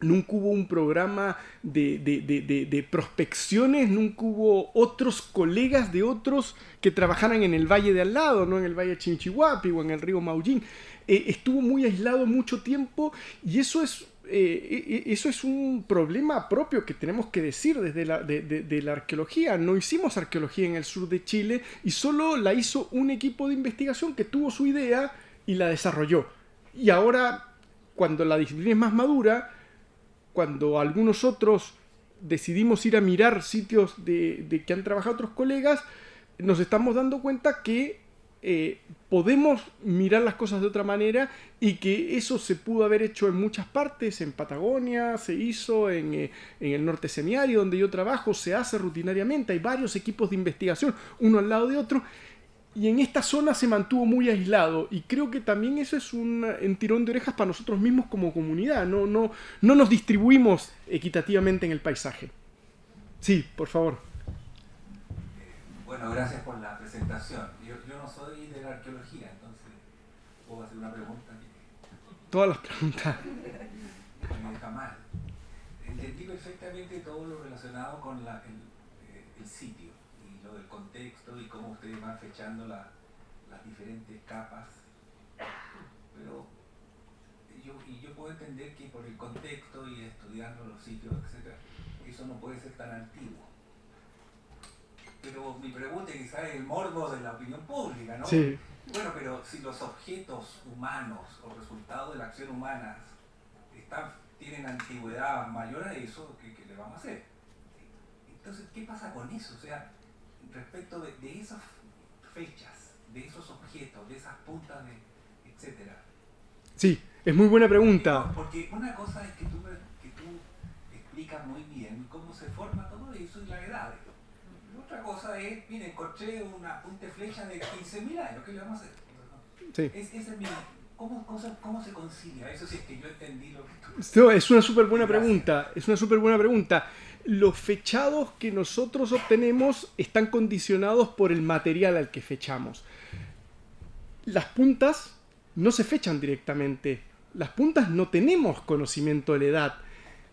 nunca hubo un programa de prospecciones, nunca hubo otros colegas de otros que trabajaran en el valle de al lado, no en el valle de Chinchihuapi o en el río Maullín. Estuvo muy aislado mucho tiempo, y eso es un problema propio que tenemos que decir desde de la arqueología. No hicimos arqueología en el sur de Chile y solo la hizo un equipo de investigación que tuvo su idea y la desarrolló. Y ahora, cuando la disciplina es más madura, cuando algunos otros decidimos ir a mirar sitios de que han trabajado otros colegas, nos estamos dando cuenta que podemos mirar las cosas de otra manera, y que eso se pudo haber hecho en muchas partes. En Patagonia se hizo, en el norte semiárido donde yo trabajo se hace rutinariamente, hay varios equipos de investigación uno al lado de otro, y en esta zona se mantuvo muy aislado, y creo que también eso es un tirón de orejas para nosotros mismos como comunidad. No nos distribuimos equitativamente en el paisaje. Sí, por favor. Bueno, gracias por la presentación. Yo no soy de la arqueología, entonces puedo hacer una pregunta Todas las preguntas. que me deja mal. Entendí perfectamente todo lo relacionado con el sitio y lo del contexto y cómo ustedes van fechando las diferentes capas. Pero yo puedo entender que por el contexto y estudiando los sitios, etc., eso no puede ser tan antiguo. Pero mi pregunta quizás es el morbo de la opinión pública, ¿no? Sí. Bueno, pero si los objetos humanos o resultados de la acción humana tienen antigüedad mayor a eso, ¿qué le vamos a hacer? Entonces, ¿qué pasa con eso? O sea, respecto de esas fechas, de esos objetos, de esas puntas, etcétera. Sí, es muy buena pregunta. Porque una cosa es que tú explicas muy bien cómo se forma todo eso y la edad. Otra cosa es, mire, encontré una punta de flecha de 15.000 años, ¿qué le vamos a hacer? Sí. ¿Cómo se concilia? Eso sí es que yo entendí lo que tú... No, es una súper buena pregunta. Es una súper buena pregunta. Los fechados que nosotros obtenemos están condicionados por el material al que fechamos. Las puntas no se fechan directamente. Las puntas no tenemos conocimiento de la edad.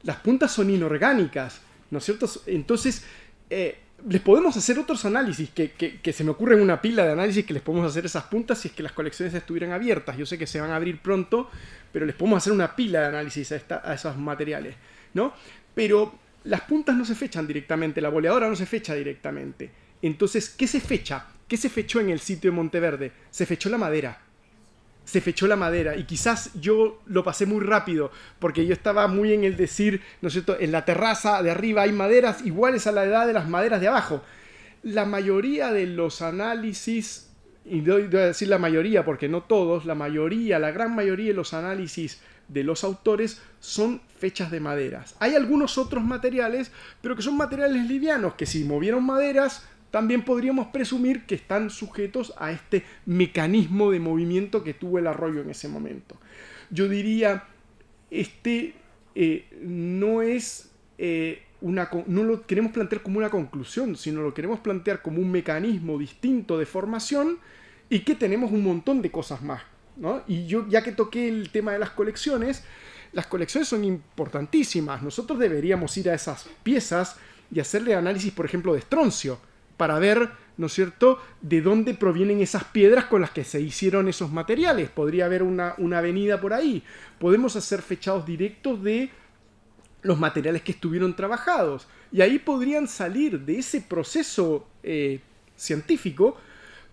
Las puntas son inorgánicas, ¿no es cierto? Entonces, les podemos hacer otros análisis, que se me ocurre en una pila de análisis que les podemos hacer esas puntas si es que las colecciones estuvieran abiertas. Yo sé que se van a abrir pronto, pero les podemos hacer una pila de análisis a esos materiales, ¿no? Pero las puntas no se fechan directamente, la boleadora no se fecha directamente. Entonces, ¿qué se fecha? ¿Qué se fechó en el sitio de Monteverde? Se fechó la madera. Se fechó la madera, y quizás yo lo pasé muy rápido porque yo estaba muy en el decir, ¿no es cierto?, en la terraza de arriba hay maderas iguales a la edad de las maderas de abajo. La mayoría de los análisis, y voy a decir la mayoría porque no todos, la gran mayoría de los análisis de los autores son fechas de maderas. Hay algunos otros materiales, pero que son materiales livianos, que si movieron maderas también podríamos presumir que están sujetos a este mecanismo de movimiento que tuvo el arroyo en ese momento. Yo diría, no lo queremos plantear como una conclusión, sino lo queremos plantear como un mecanismo distinto de formación, y que tenemos un montón de cosas más, ¿no? Y yo, ya que toqué el tema de las colecciones son importantísimas. Nosotros deberíamos ir a esas piezas y hacerle análisis, por ejemplo, de estroncio, para ver, ¿no es cierto?, de dónde provienen esas piedras con las que se hicieron esos materiales. Podría haber una avenida por ahí. Podemos hacer fechados directos de los materiales que estuvieron trabajados. Y ahí podrían salir, de ese proceso científico,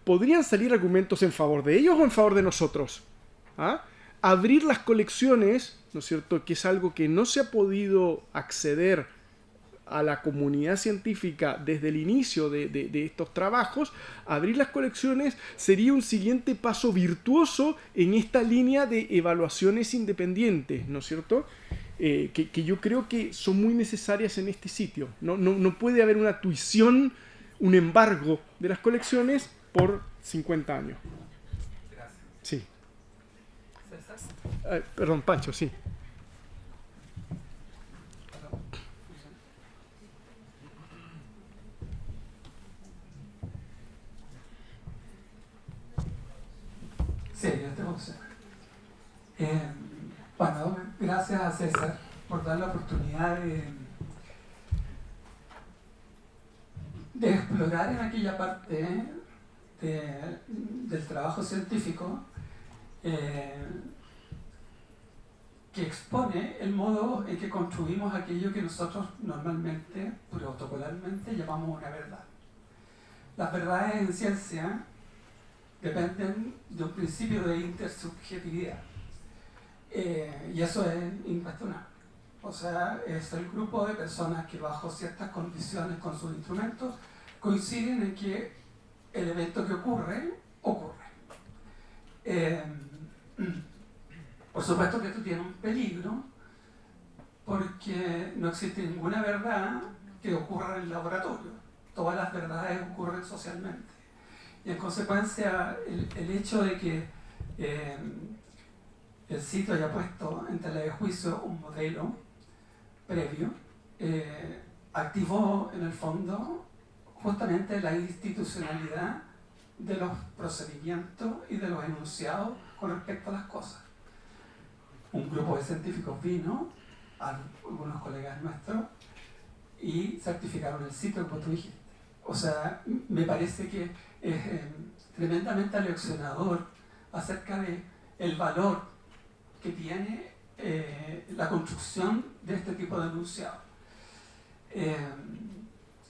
podrían salir argumentos en favor de ellos o en favor de nosotros. ¿Ah? Abrir las colecciones, ¿no es cierto?, que es algo que no se ha podido acceder a la comunidad científica desde el inicio de estos trabajos. Abrir las colecciones sería un siguiente paso virtuoso en esta línea de evaluaciones independientes, ¿no es cierto?, que yo creo que son muy necesarias en este sitio. No puede haber una tuición, un embargo de las colecciones por 50 años. Gracias. Sí. Perdón, Pancho, sí. Sí, este funciona. Bueno, gracias a César por dar la oportunidad de explorar en aquella parte del trabajo científico que expone el modo en que construimos aquello que nosotros normalmente, protocolarmente, llamamos una verdad. Las verdades en ciencia dependen de un principio de intersubjetividad, y eso es incuestionable. O sea, es el grupo de personas que bajo ciertas condiciones con sus instrumentos coinciden en que el evento que ocurre. Por supuesto que esto tiene un peligro, porque no existe ninguna verdad que ocurra en el laboratorio. Todas las verdades ocurren socialmente. Y en consecuencia, el hecho de que el sitio haya puesto en tela de juicio un modelo previo, activó en el fondo justamente la institucionalidad de los procedimientos y de los enunciados con respecto a las cosas. Un grupo de científicos vino, algunos colegas nuestros, y certificaron el sitio, como tú dijiste. O sea, me parece que es tremendamente aleccionador acerca de el valor que tiene la construcción de este tipo de enunciado.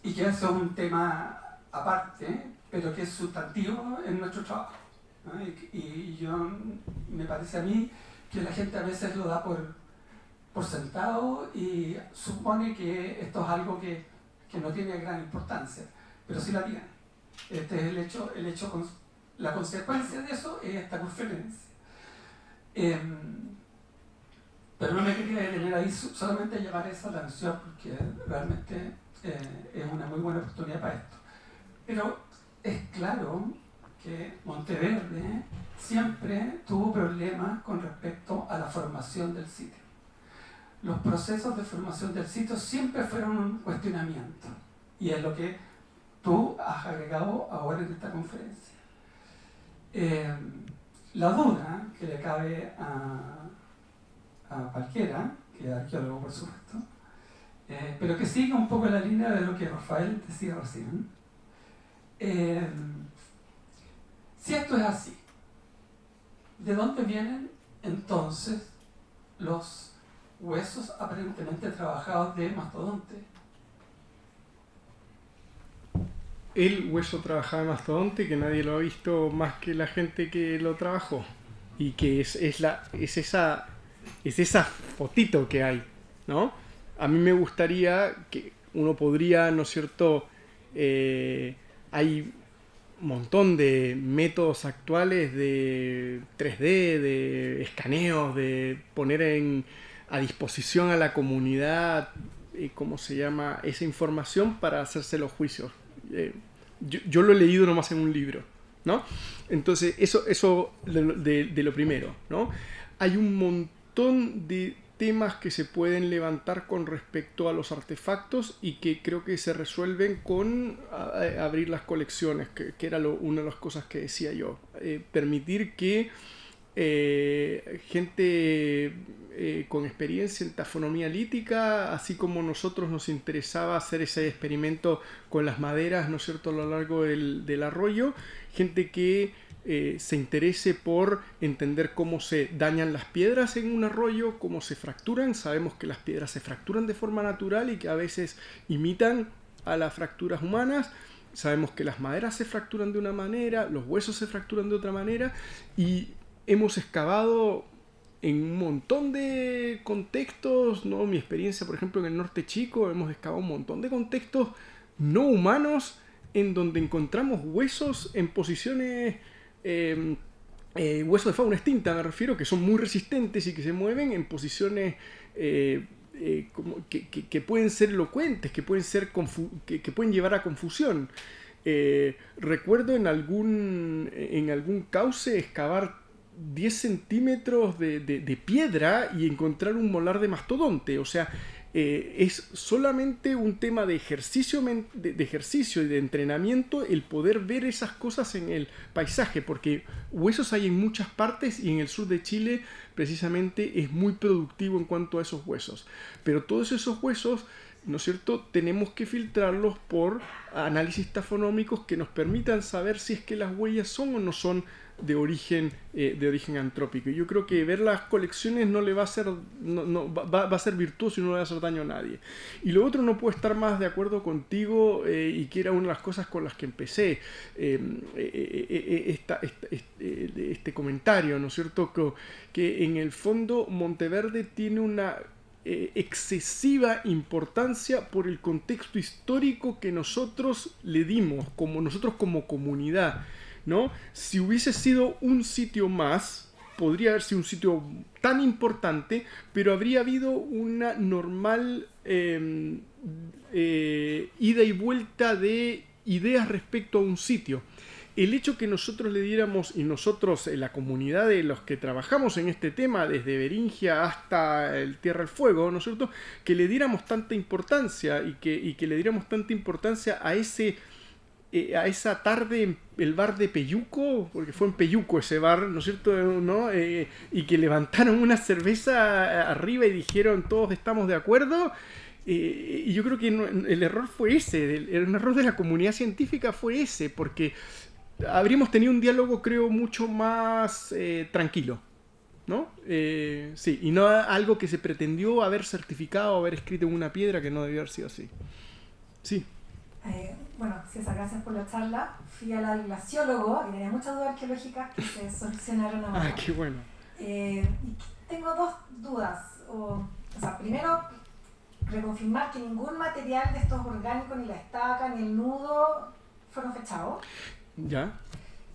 Y que eso es un tema aparte, pero que es sustantivo en nuestro trabajo, ¿no? Y me parece a mí que la gente a veces lo da por sentado y supone que esto es algo que no tiene gran importancia, pero sí la tiene. Este es el hecho, la consecuencia de eso es esta conferencia. Pero no me quería detener ahí, solamente llamar esa atención porque realmente es una muy buena oportunidad para esto. Pero es claro que Monteverde siempre tuvo problemas con respecto a la formación del sitio. Los procesos de formación del sitio siempre fueron un cuestionamiento, y es lo que tú has agregado ahora en esta conferencia. La duda que le cabe a cualquiera, que es arqueólogo por supuesto, pero que sigue un poco la línea de lo que Rafael decía recién. Si esto es así, ¿de dónde vienen entonces los huesos aparentemente trabajados de mastodonte? El hueso trabajado de mastodonte, que nadie lo ha visto más que la gente que lo trabajó, y que es esa fotito que hay, ¿no? A mí me gustaría que uno podría, ¿no es cierto? Hay un montón de métodos actuales de 3D, de escaneos, de poner a disposición a la comunidad, ¿cómo se llama? Esa información para hacerse los juicios. Yo lo he leído nomás en un libro, ¿no? Entonces, eso de lo primero, ¿no? Hay un montón de temas que se pueden levantar con respecto a los artefactos y que creo que se resuelven con abrir las colecciones, que era una de las cosas que decía yo. Permitir que gente con experiencia en tafonomía lítica, así como nosotros nos interesaba hacer ese experimento con las maderas, ¿no es cierto?, a lo largo del arroyo, gente que se interese por entender cómo se dañan las piedras en un arroyo, cómo se fracturan. Sabemos que las piedras se fracturan de forma natural y que a veces imitan a las fracturas humanas. Sabemos que las maderas se fracturan de una manera, los huesos se fracturan de otra manera, y hemos excavado en un montón de contextos, ¿no? Mi experiencia, por ejemplo, en el Norte Chico, hemos excavado un montón de contextos no humanos en donde encontramos huesos en posiciones, huesos de fauna extinta me refiero, que son muy resistentes y que se mueven en posiciones que pueden ser elocuentes, que pueden llevar a confusión. Recuerdo en algún cauce excavar 10 centímetros de piedra y encontrar un molar de mastodonte. O sea, es solamente un tema de ejercicio y de entrenamiento el poder ver esas cosas en el paisaje, porque huesos hay en muchas partes y en el sur de Chile precisamente es muy productivo en cuanto a esos huesos. Pero todos esos huesos, ¿no es cierto?, tenemos que filtrarlos por análisis tafonómicos que nos permitan saber si es que las huellas son o no son de origen antrópico. Y yo creo que ver las colecciones no le va a ser, va a ser virtuoso y no le va a hacer daño a nadie. Y lo otro, no puedo estar más de acuerdo contigo, y que era una de las cosas con las que empecé este comentario, ¿no es cierto?, que en el fondo Monteverde tiene una excesiva importancia por el contexto histórico que nosotros le dimos, nosotros como comunidad, ¿no? Si hubiese sido un sitio más, podría haber sido un sitio tan importante, pero habría habido una normal ida y vuelta de ideas respecto a un sitio. El hecho que nosotros le diéramos, y nosotros, la comunidad de los que trabajamos en este tema, desde Beringia hasta el Tierra del Fuego, ¿no es cierto?, que le diéramos tanta importancia y que le diéramos tanta importancia a esa tarde en el bar de Peyuco, porque fue en Peyuco ese bar, ¿no es cierto?, ¿no? Y que levantaron una cerveza arriba y dijeron todos estamos de acuerdo. Y yo creo que el error fue ese, el error de la comunidad científica fue ese, porque habríamos tenido un diálogo, creo, mucho más tranquilo, ¿no? Sí, y no algo que se pretendió haber certificado, haber escrito en una piedra, que no debió haber sido así. Sí. Bueno, César, gracias por la charla. Fui al glaciólogo y tenía muchas dudas arqueológicas que se solucionaron ahora. Ah, qué bueno. Y tengo dos dudas. O sea, primero, reconfirmar que ningún material de estos orgánicos, ni la estaca, ni el nudo, fueron fechados. ¿Ya?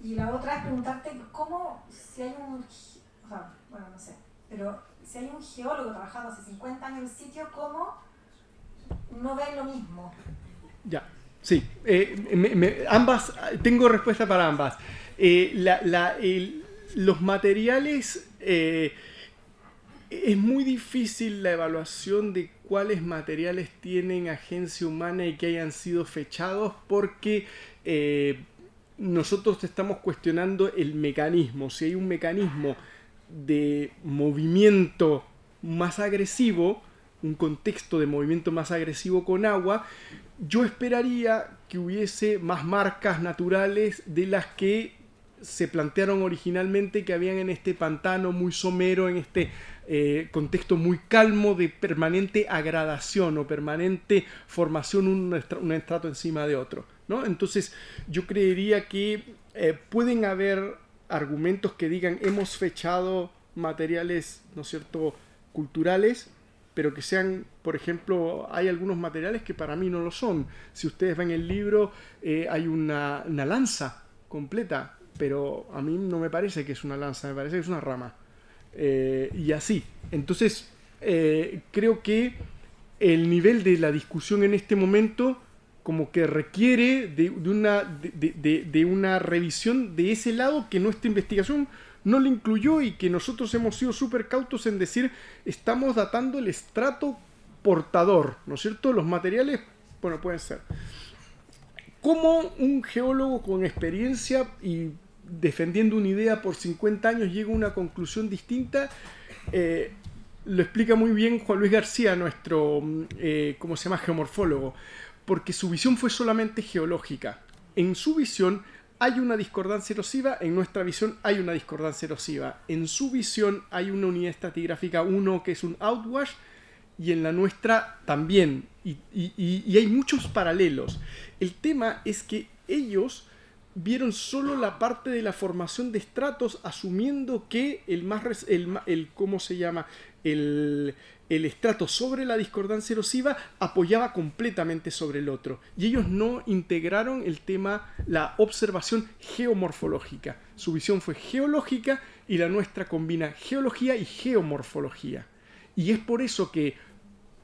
Y la otra es preguntarte cómo, si hay un, o sea, bueno, no sé, pero si hay un geólogo trabajando hace 50 años en el sitio, ¿cómo no ven lo mismo? Ya, sí. Ambas, tengo respuesta para ambas. Los materiales, es muy difícil la evaluación de cuáles materiales tienen agencia humana y que hayan sido fechados, porque nosotros estamos cuestionando el mecanismo. Si hay un mecanismo de movimiento más agresivo, un contexto de movimiento más agresivo con agua, yo esperaría que hubiese más marcas naturales de las que se plantearon originalmente, que habían en este pantano muy somero, en este contexto muy calmo de permanente agradación o permanente formación un estrato encima de otro, ¿no? Entonces yo creería que pueden haber argumentos que digan hemos fechado materiales, ¿no es cierto?, culturales, pero que sean, por ejemplo, hay algunos materiales que para mí no lo son. Si ustedes ven el libro, hay una lanza completa, pero a mí no me parece que es una lanza, me parece que es una rama. Y así. Entonces, creo que el nivel de la discusión en este momento como que requiere de una revisión de ese lado que nuestra investigación no lo incluyó, y que nosotros hemos sido súper cautos en decir estamos datando el estrato portador, ¿no es cierto? Los materiales, bueno, pueden ser. ¿Cómo un geólogo con experiencia y defendiendo una idea por 50 años llega a una conclusión distinta? Lo explica muy bien Juan Luis García, nuestro geomorfólogo, porque su visión fue solamente geológica. En su visión hay una discordancia erosiva, en nuestra visión hay una discordancia erosiva. En su visión hay una unidad estratigráfica 1 que es un outwash, y en la nuestra también. Y hay muchos paralelos. El tema es que ellos vieron solo la parte de la formación de estratos, asumiendo que el estrato sobre la discordancia erosiva apoyaba completamente sobre el otro, y ellos no integraron el tema, la observación geomorfológica. Su visión fue geológica y la nuestra combina geología y geomorfología, y es por eso que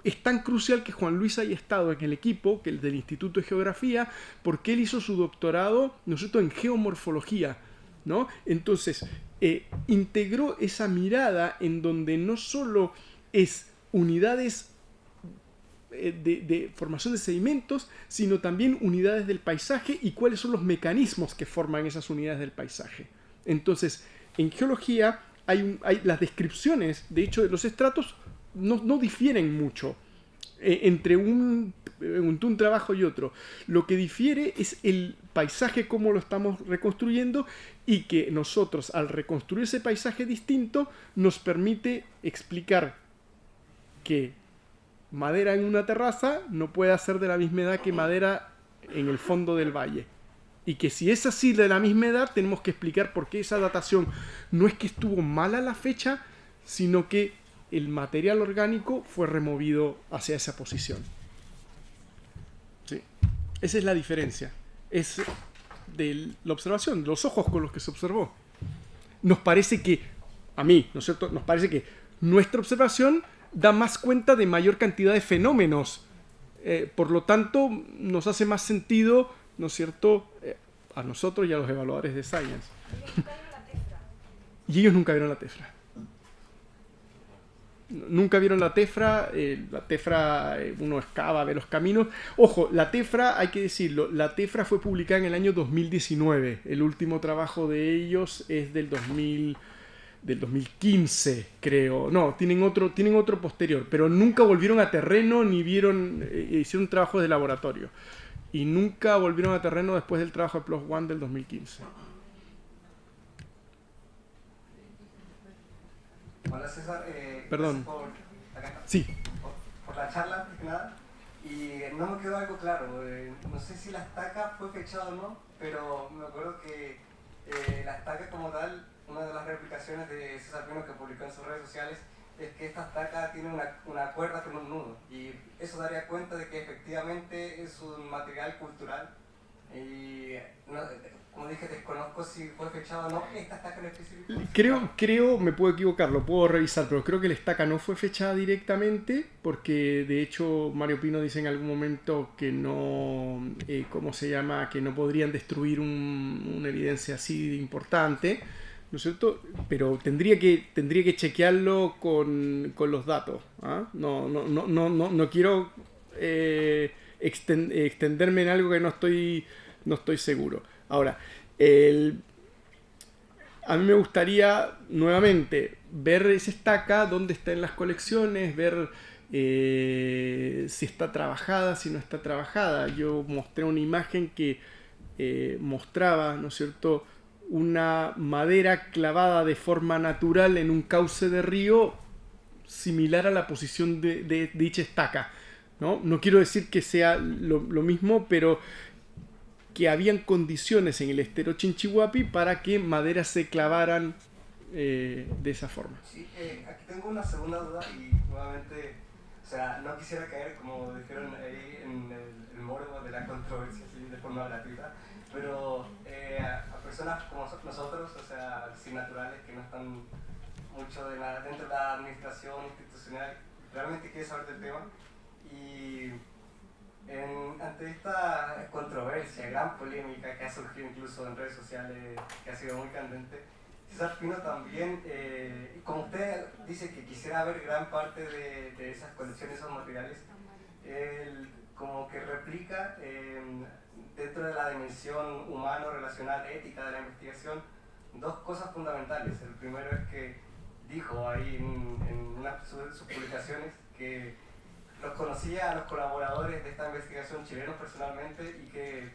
es tan crucial que Juan Luis haya estado en el equipo, que el del Instituto de Geografía, porque él hizo su doctorado, ¿no es cierto?, en geomorfología, ¿no? Entonces, integró esa mirada en donde no solo es unidades de formación de sedimentos, sino también unidades del paisaje y cuáles son los mecanismos que forman esas unidades del paisaje. Entonces, en geología las descripciones, de hecho, de los estratos no difieren mucho entre un trabajo y otro. Lo que difiere es el paisaje, cómo lo estamos reconstruyendo, y que nosotros, al reconstruir ese paisaje distinto, nos permite explicar que madera en una terraza no puede ser de la misma edad que madera en el fondo del valle. Y que si es así de la misma edad, tenemos que explicar por qué esa datación no es que estuvo mala la fecha, sino que el material orgánico fue removido hacia esa posición. ¿Sí? Esa es la diferencia. Es de la observación, de los ojos con los que se observó. Nos parece que, a mí, ¿no es cierto?, nos parece que nuestra observación da más cuenta de mayor cantidad de fenómenos. Por lo tanto, nos hace más sentido, ¿no es cierto?, a nosotros y a los evaluadores de Science. Y ellos nunca vieron la tefra. Nunca vieron la tefra. La tefra, uno excava, ve los caminos. Ojo, la tefra, hay que decirlo, la tefra fue publicada en el año 2019. El último trabajo de ellos es del 2015, creo. No, tienen otro posterior, pero nunca volvieron a terreno ni vieron, hicieron un trabajo de laboratorio. Y nunca volvieron a terreno después del trabajo de PLOS ONE del 2015. Hola César, Perdón. Sí. Por la charla, antes que nada. Y no me quedó algo claro. No sé si la estaca fue fechada o no, pero me acuerdo que la estaca como tal, una de las replicaciones de César Pino que publicó en sus redes sociales, es que esta estaca tiene una cuerda con un nudo. Y eso daría cuenta de que efectivamente es un material cultural. Y no, como dije, desconozco si fue fechado o no esta estaca en específico. Creo, me puedo equivocar, lo puedo revisar, pero creo que la estaca no fue fechada directamente, porque de hecho Mario Pino dice en algún momento que no, ¿cómo se llama?, que no podrían destruir una evidencia así importante, ¿no es cierto? Pero tendría que chequearlo con los datos. ¿Ah? No quiero extenderme en algo que no estoy seguro. Ahora, a mí me gustaría nuevamente ver esa estaca, dónde está en las colecciones, ver si está trabajada, si no está trabajada. Yo mostré una imagen que mostraba, ¿no es cierto?, una madera clavada de forma natural en un cauce de río similar a la posición de dicha estaca, ¿no? No quiero decir que sea lo mismo, pero que habían condiciones en el estero Chinchihuapi para que maderas se clavaran de esa forma. Sí, aquí tengo una segunda duda y nuevamente, o sea, no quisiera caer, como dijeron ahí, en el morbo de la controversia, ¿sí?, de forma gratuita, pero a personas como nosotros, o sea, sin naturales que no están mucho dentro de la administración institucional, realmente quiere saber del tema. Y ante esta controversia, gran polémica que ha surgido incluso en redes sociales, que ha sido muy candente, César Pino también, como usted dice que quisiera ver gran parte de esas colecciones, esos materiales, él como que replica dentro de la dimensión humano-relacional, ética de la investigación, dos cosas fundamentales. El primero es que dijo ahí en una de sus publicaciones que los conocía a los colaboradores de esta investigación chilenos personalmente y que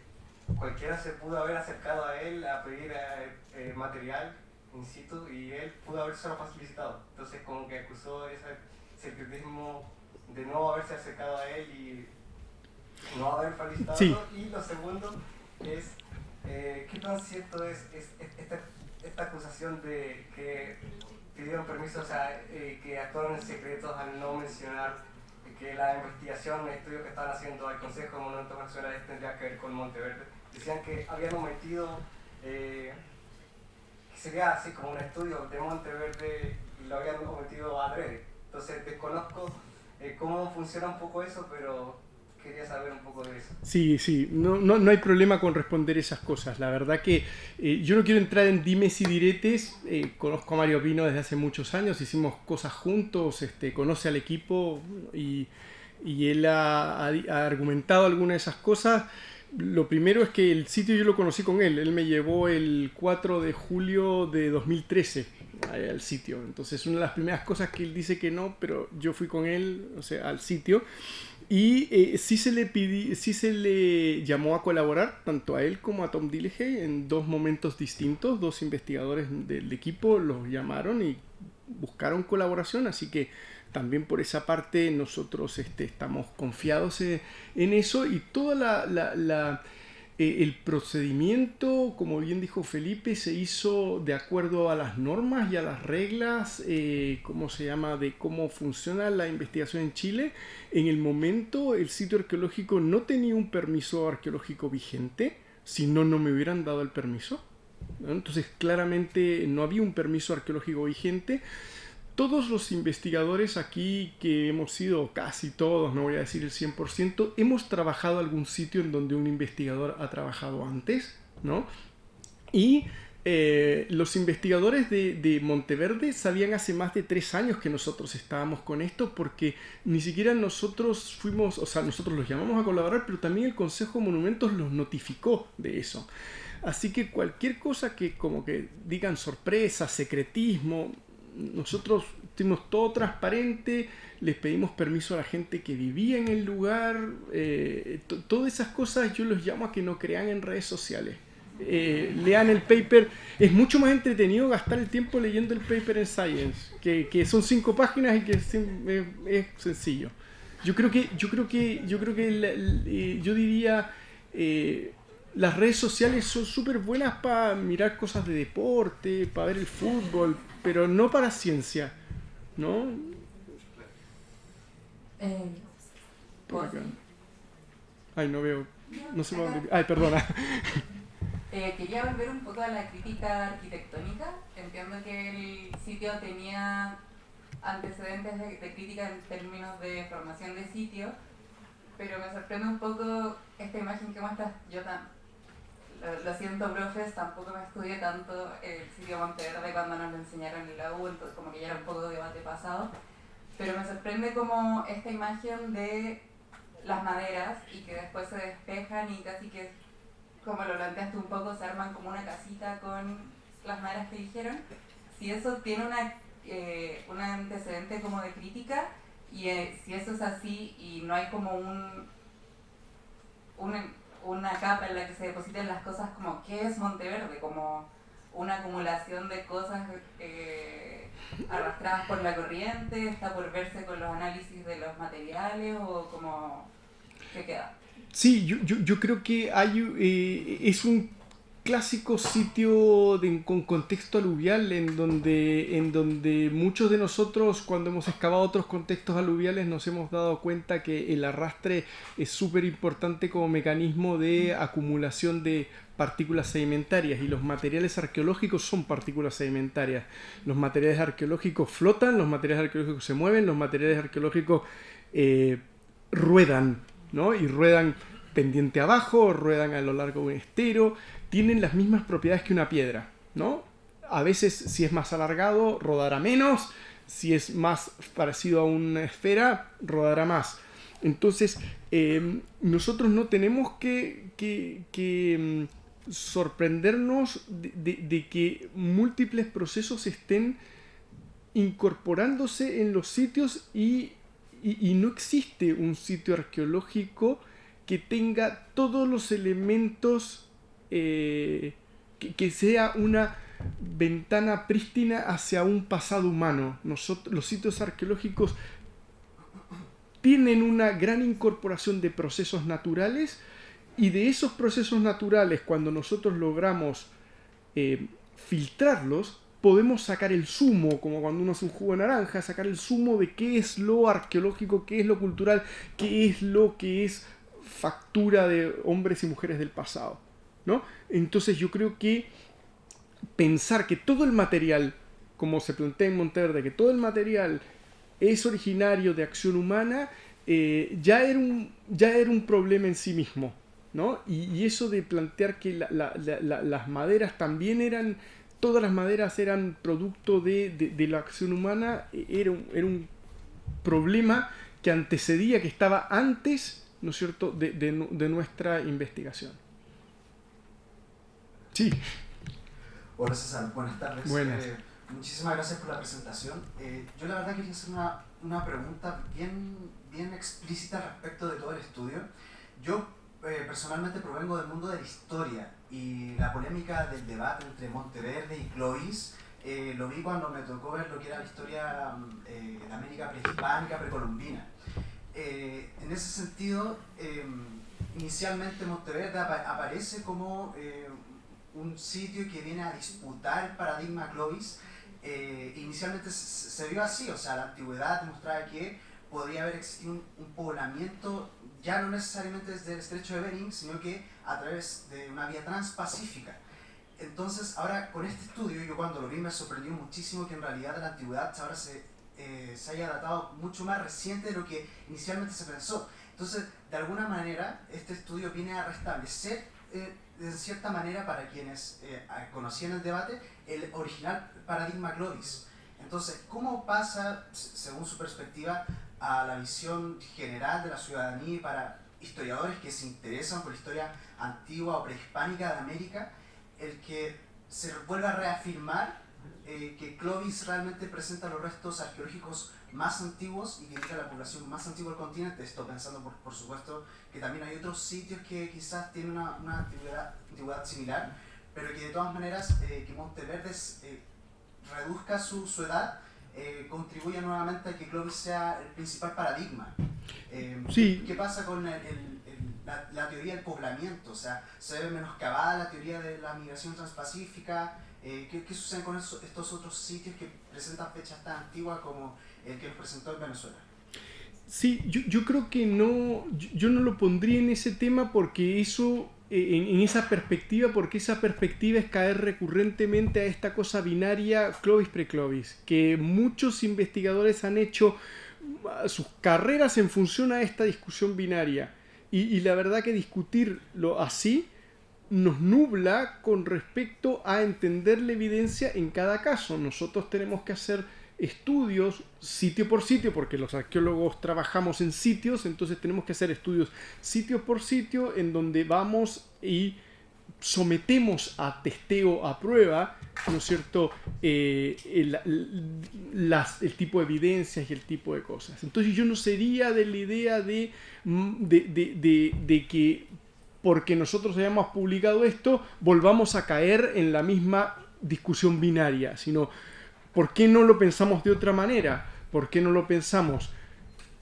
cualquiera se pudo haber acercado a él a pedir material in situ y él pudo habérselo facilitado. Entonces como que acusó ese secretismo de no haberse acercado a él y no haber facilitado. Sí. Y lo segundo es qué tan cierto es esta acusación de que pidieron permiso, o sea, que actuaron en secretos al no mencionar que la investigación, el estudio que estaban haciendo al Consejo de Monumentos Nacionales tendría que ver con Monteverde. Decían que habían omitido, que sería así como un estudio de Monteverde y lo habían omitido adrede. Entonces desconozco cómo funciona un poco eso, pero quería saber un poco de eso. Sí, no hay problema con responder esas cosas. La verdad que yo no quiero entrar en dimes y diretes. Conozco a Mario Pino desde hace muchos años, hicimos cosas juntos, conoce al equipo y él ha argumentado algunas de esas cosas. Lo primero es que el sitio yo lo conocí con él. Él me llevó el 4 de julio de 2013 al sitio. Entonces una de las primeras cosas que él dice que no, pero yo fui con él, o sea, al sitio. Y sí se le llamó a colaborar tanto a él como a Tom Dillehay en dos momentos distintos. Dos investigadores del equipo los llamaron y buscaron colaboración, así que también por esa parte nosotros estamos confiados en eso. Y toda el procedimiento, como bien dijo Felipe, se hizo de acuerdo a las normas y a las reglas, de cómo funciona la investigación en Chile. En el momento el sitio arqueológico no tenía un permiso arqueológico vigente, si no, no me hubieran dado el permiso, ¿no? Entonces claramente no había un permiso arqueológico vigente. Todos los investigadores aquí, que hemos sido casi todos, no voy a decir el 100%, hemos trabajado algún sitio en donde un investigador ha trabajado antes, ¿no? Y los investigadores de Monteverde sabían hace más de 3 años que nosotros estábamos con esto, porque ni siquiera nosotros fuimos, o sea, nosotros los llamamos a colaborar, pero también el Consejo de Monumentos los notificó de eso. Así que cualquier cosa que como que digan sorpresa, secretismo, nosotros tuvimos todo transparente, les pedimos permiso a la gente que vivía en el lugar, todas esas cosas yo los llamo a que no crean en redes sociales. Lean el paper, es mucho más entretenido gastar el tiempo leyendo el paper en Science, que son 5 páginas y que es sencillo. Yo diría las redes sociales son súper buenas para mirar cosas de deporte, para ver el fútbol, pero no para ciencia, ¿no? Por acá. Ay, no veo. No sé dónde. Ay, perdona. Quería volver un poco a la crítica arquitectónica. Entiendo que el sitio tenía antecedentes de crítica en términos de formación de sitio, pero me sorprende un poco esta imagen que muestras. Yo lo siento, profes, tampoco me estudié tanto el sitio Monteverde cuando nos lo enseñaron en la U, entonces como que ya era un poco debate pasado, pero me sorprende como esta imagen de las maderas y que después se despejan y casi que, como lo planteaste un poco, se arman como una casita con las maderas que dijeron. Si eso tiene un antecedente como de crítica, y si eso es así y no hay como una capa en la que se depositen las cosas, como ¿qué es Monteverde? Como una acumulación de cosas arrastradas por la corriente, está por verse con los análisis de los materiales, o como ¿qué queda? Sí, yo creo que es un clásico sitio con contexto aluvial en donde muchos de nosotros, cuando hemos excavado otros contextos aluviales, nos hemos dado cuenta que el arrastre es súper importante como mecanismo de acumulación de partículas sedimentarias, y los materiales arqueológicos son partículas sedimentarias. Los materiales arqueológicos flotan, los materiales arqueológicos se mueven, los materiales arqueológicos ruedan, ¿no? Y ruedan pendiente abajo, ruedan a lo largo de un estero, tienen las mismas propiedades que una piedra, ¿no? A veces, si es más alargado, rodará menos, si es más parecido a una esfera, rodará más. Entonces, nosotros no tenemos que sorprendernos de que múltiples procesos estén incorporándose en los sitios, y no existe un sitio arqueológico que tenga todos los elementos, que sea una ventana prístina hacia un pasado humano. Los sitios arqueológicos tienen una gran incorporación de procesos naturales, y de esos procesos naturales, cuando nosotros logramos filtrarlos, podemos sacar el zumo, como cuando uno hace un jugo de naranja, sacar el zumo de qué es lo arqueológico, qué es lo cultural, qué es lo que es factura de hombres y mujeres del pasado, ¿no? Entonces yo creo que pensar que todo el material, como se plantea en Monteverde, que todo el material es originario de acción humana, ya era un problema en sí mismo, ¿no? Y eso de plantear que las maderas también eran, todas las maderas eran producto de la acción humana, era un problema que antecedía, que estaba antes, ¿no es cierto?, de nuestra investigación. Sí. Hola César, buenas tardes. Buenas. Muchísimas gracias por la presentación. Yo la verdad quería hacer una pregunta bien explícita respecto de todo el estudio. Yo personalmente provengo del mundo de la historia y la polémica del debate entre Monteverde y Clovis lo vi cuando me tocó ver lo que era la historia de América prehispánica, precolombina. En ese sentido, inicialmente Monteverde aparece como un sitio que viene a disputar el paradigma Clovis. Inicialmente se vio así, o sea, la antigüedad demostraba que podría haber existido un poblamiento ya no necesariamente desde el estrecho de Bering, sino que a través de una vía transpacífica. Entonces, ahora con este estudio, yo cuando lo vi me sorprendió muchísimo que en realidad la antigüedad ahora se haya datado mucho más reciente de lo que inicialmente se pensó. Entonces, de alguna manera, este estudio viene a restablecer, de cierta manera, para quienes conocían el debate, el original paradigma Clovis. Entonces, ¿cómo pasa, según su perspectiva, a la visión general de la ciudadanía y para historiadores que se interesan por la historia antigua o prehispánica de América, el que se vuelva a reafirmar que Clovis realmente presenta los restos arqueológicos más antiguos y que indica la población más antigua del continente? Esto pensando, por supuesto, que también hay otros sitios que quizás tienen una antigüedad similar, pero que de todas maneras que Monteverde reduzca su edad contribuye nuevamente a que Clovis sea el principal paradigma. Sí. ¿Qué pasa con la teoría del poblamiento? O sea, ¿se ve menoscabada la teoría de la migración transpacífica? ¿Qué sucede con estos otros sitios que presentan fechas tan antiguas como el que nos presentó en Venezuela? Sí, yo creo que no, yo no lo pondría en ese tema porque eso, en esa perspectiva, porque esa perspectiva es caer recurrentemente a esta cosa binaria Clovis-Preclovis, que muchos investigadores han hecho sus carreras en función a esta discusión binaria. Y la verdad que discutirlo así nos nubla con respecto a entender la evidencia en cada caso. Nosotros tenemos que hacer estudios sitio por sitio, porque los arqueólogos trabajamos en sitios, entonces tenemos que hacer estudios sitio por sitio en donde vamos y sometemos a testeo, a prueba, ¿no es cierto?, el tipo de evidencias y el tipo de cosas. Entonces yo no sería de la idea de que porque nosotros hayamos publicado esto volvamos a caer en la misma discusión binaria, sino ¿por qué no lo pensamos de otra manera? ¿Por qué no lo pensamos?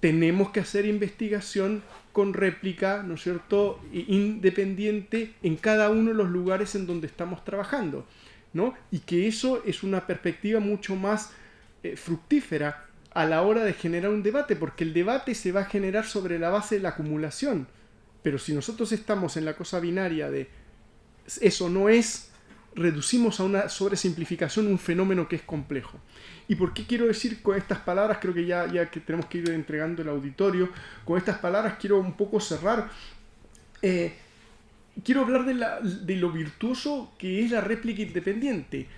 Tenemos que hacer investigación con réplica, ¿no es cierto?, independiente en cada uno de los lugares en donde estamos trabajando, ¿no? Y que eso es una perspectiva mucho más fructífera a la hora de generar un debate, porque el debate se va a generar sobre la base de la acumulación. Pero si nosotros estamos en la cosa binaria de eso no es, reducimos a una sobresimplificación un fenómeno que es complejo. ¿Y por qué quiero decir con estas palabras? Creo que ya que tenemos que ir entregando el auditorio, con estas palabras quiero un poco cerrar. Quiero hablar de lo virtuoso que es la réplica independiente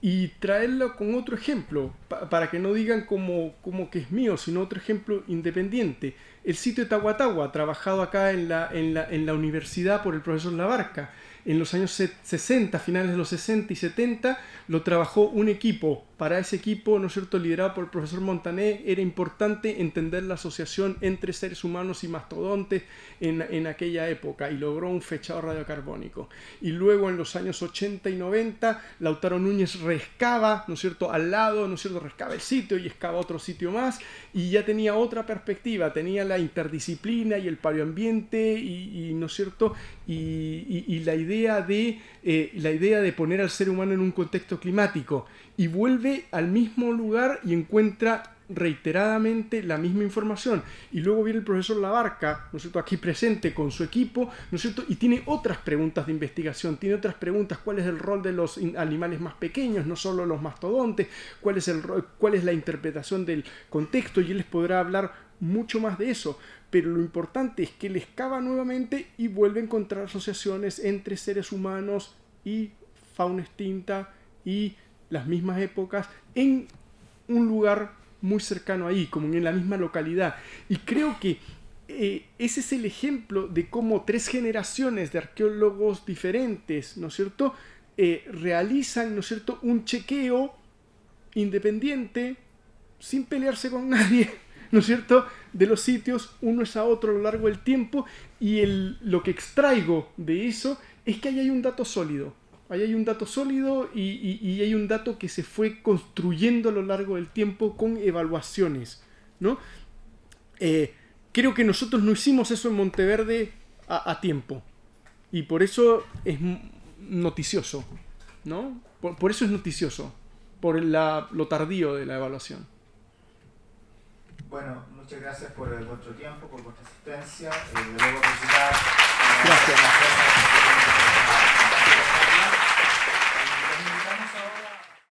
y traerlo con otro ejemplo, para que no digan como que es mío, sino otro ejemplo independiente. El sitio de Tahuatahua, trabajado acá en la universidad por el profesor Labarca. En los años 60, finales de los 60 y 70, lo trabajó un equipo. Para ese equipo, ¿no es cierto?, liderado por el profesor Montané, era importante entender la asociación entre seres humanos y mastodontes en aquella época, y logró un fechado radiocarbónico. Y luego, en los años 80 y 90, Lautaro Núñez rescava, ¿no es cierto?, al lado, ¿no es cierto?, rescava el sitio y excava otro sitio más, y ya tenía otra perspectiva, tenía la interdisciplina y el paleoambiente, y ¿no es cierto?, y la idea de poner al ser humano en un contexto climático, y vuelve al mismo lugar y encuentra reiteradamente la misma información. Y luego viene el profesor Labarca, ¿no es cierto?, aquí presente con su equipo, ¿no es cierto?, y tiene otras preguntas de investigación, tiene otras preguntas: ¿cuál es el rol de los animales más pequeños, no solo los mastodontes? ¿Cuál es la interpretación del contexto? Y él les podrá hablar mucho más de eso. Pero lo importante es que él excava nuevamente y vuelve a encontrar asociaciones entre seres humanos y fauna extinta y las mismas épocas en un lugar muy cercano ahí, como en la misma localidad. Y creo que ese es el ejemplo de cómo 3 generaciones de arqueólogos diferentes, ¿no es cierto?, realizan, ¿no es cierto?, un chequeo independiente, sin pelearse con nadie, ¿no es cierto?, de los sitios unos a otros a lo largo del tiempo, y lo que extraigo de eso es que ahí hay un dato sólido. Ahí hay un dato sólido y hay un dato que se fue construyendo a lo largo del tiempo con evaluaciones, ¿no? Creo que nosotros no hicimos eso en Monteverde a tiempo, y por eso es noticioso, ¿no? Por eso es noticioso, por lo tardío de la evaluación. Bueno, muchas gracias por vuestro tiempo, por vuestra asistencia. Debo felicitar a Gracias.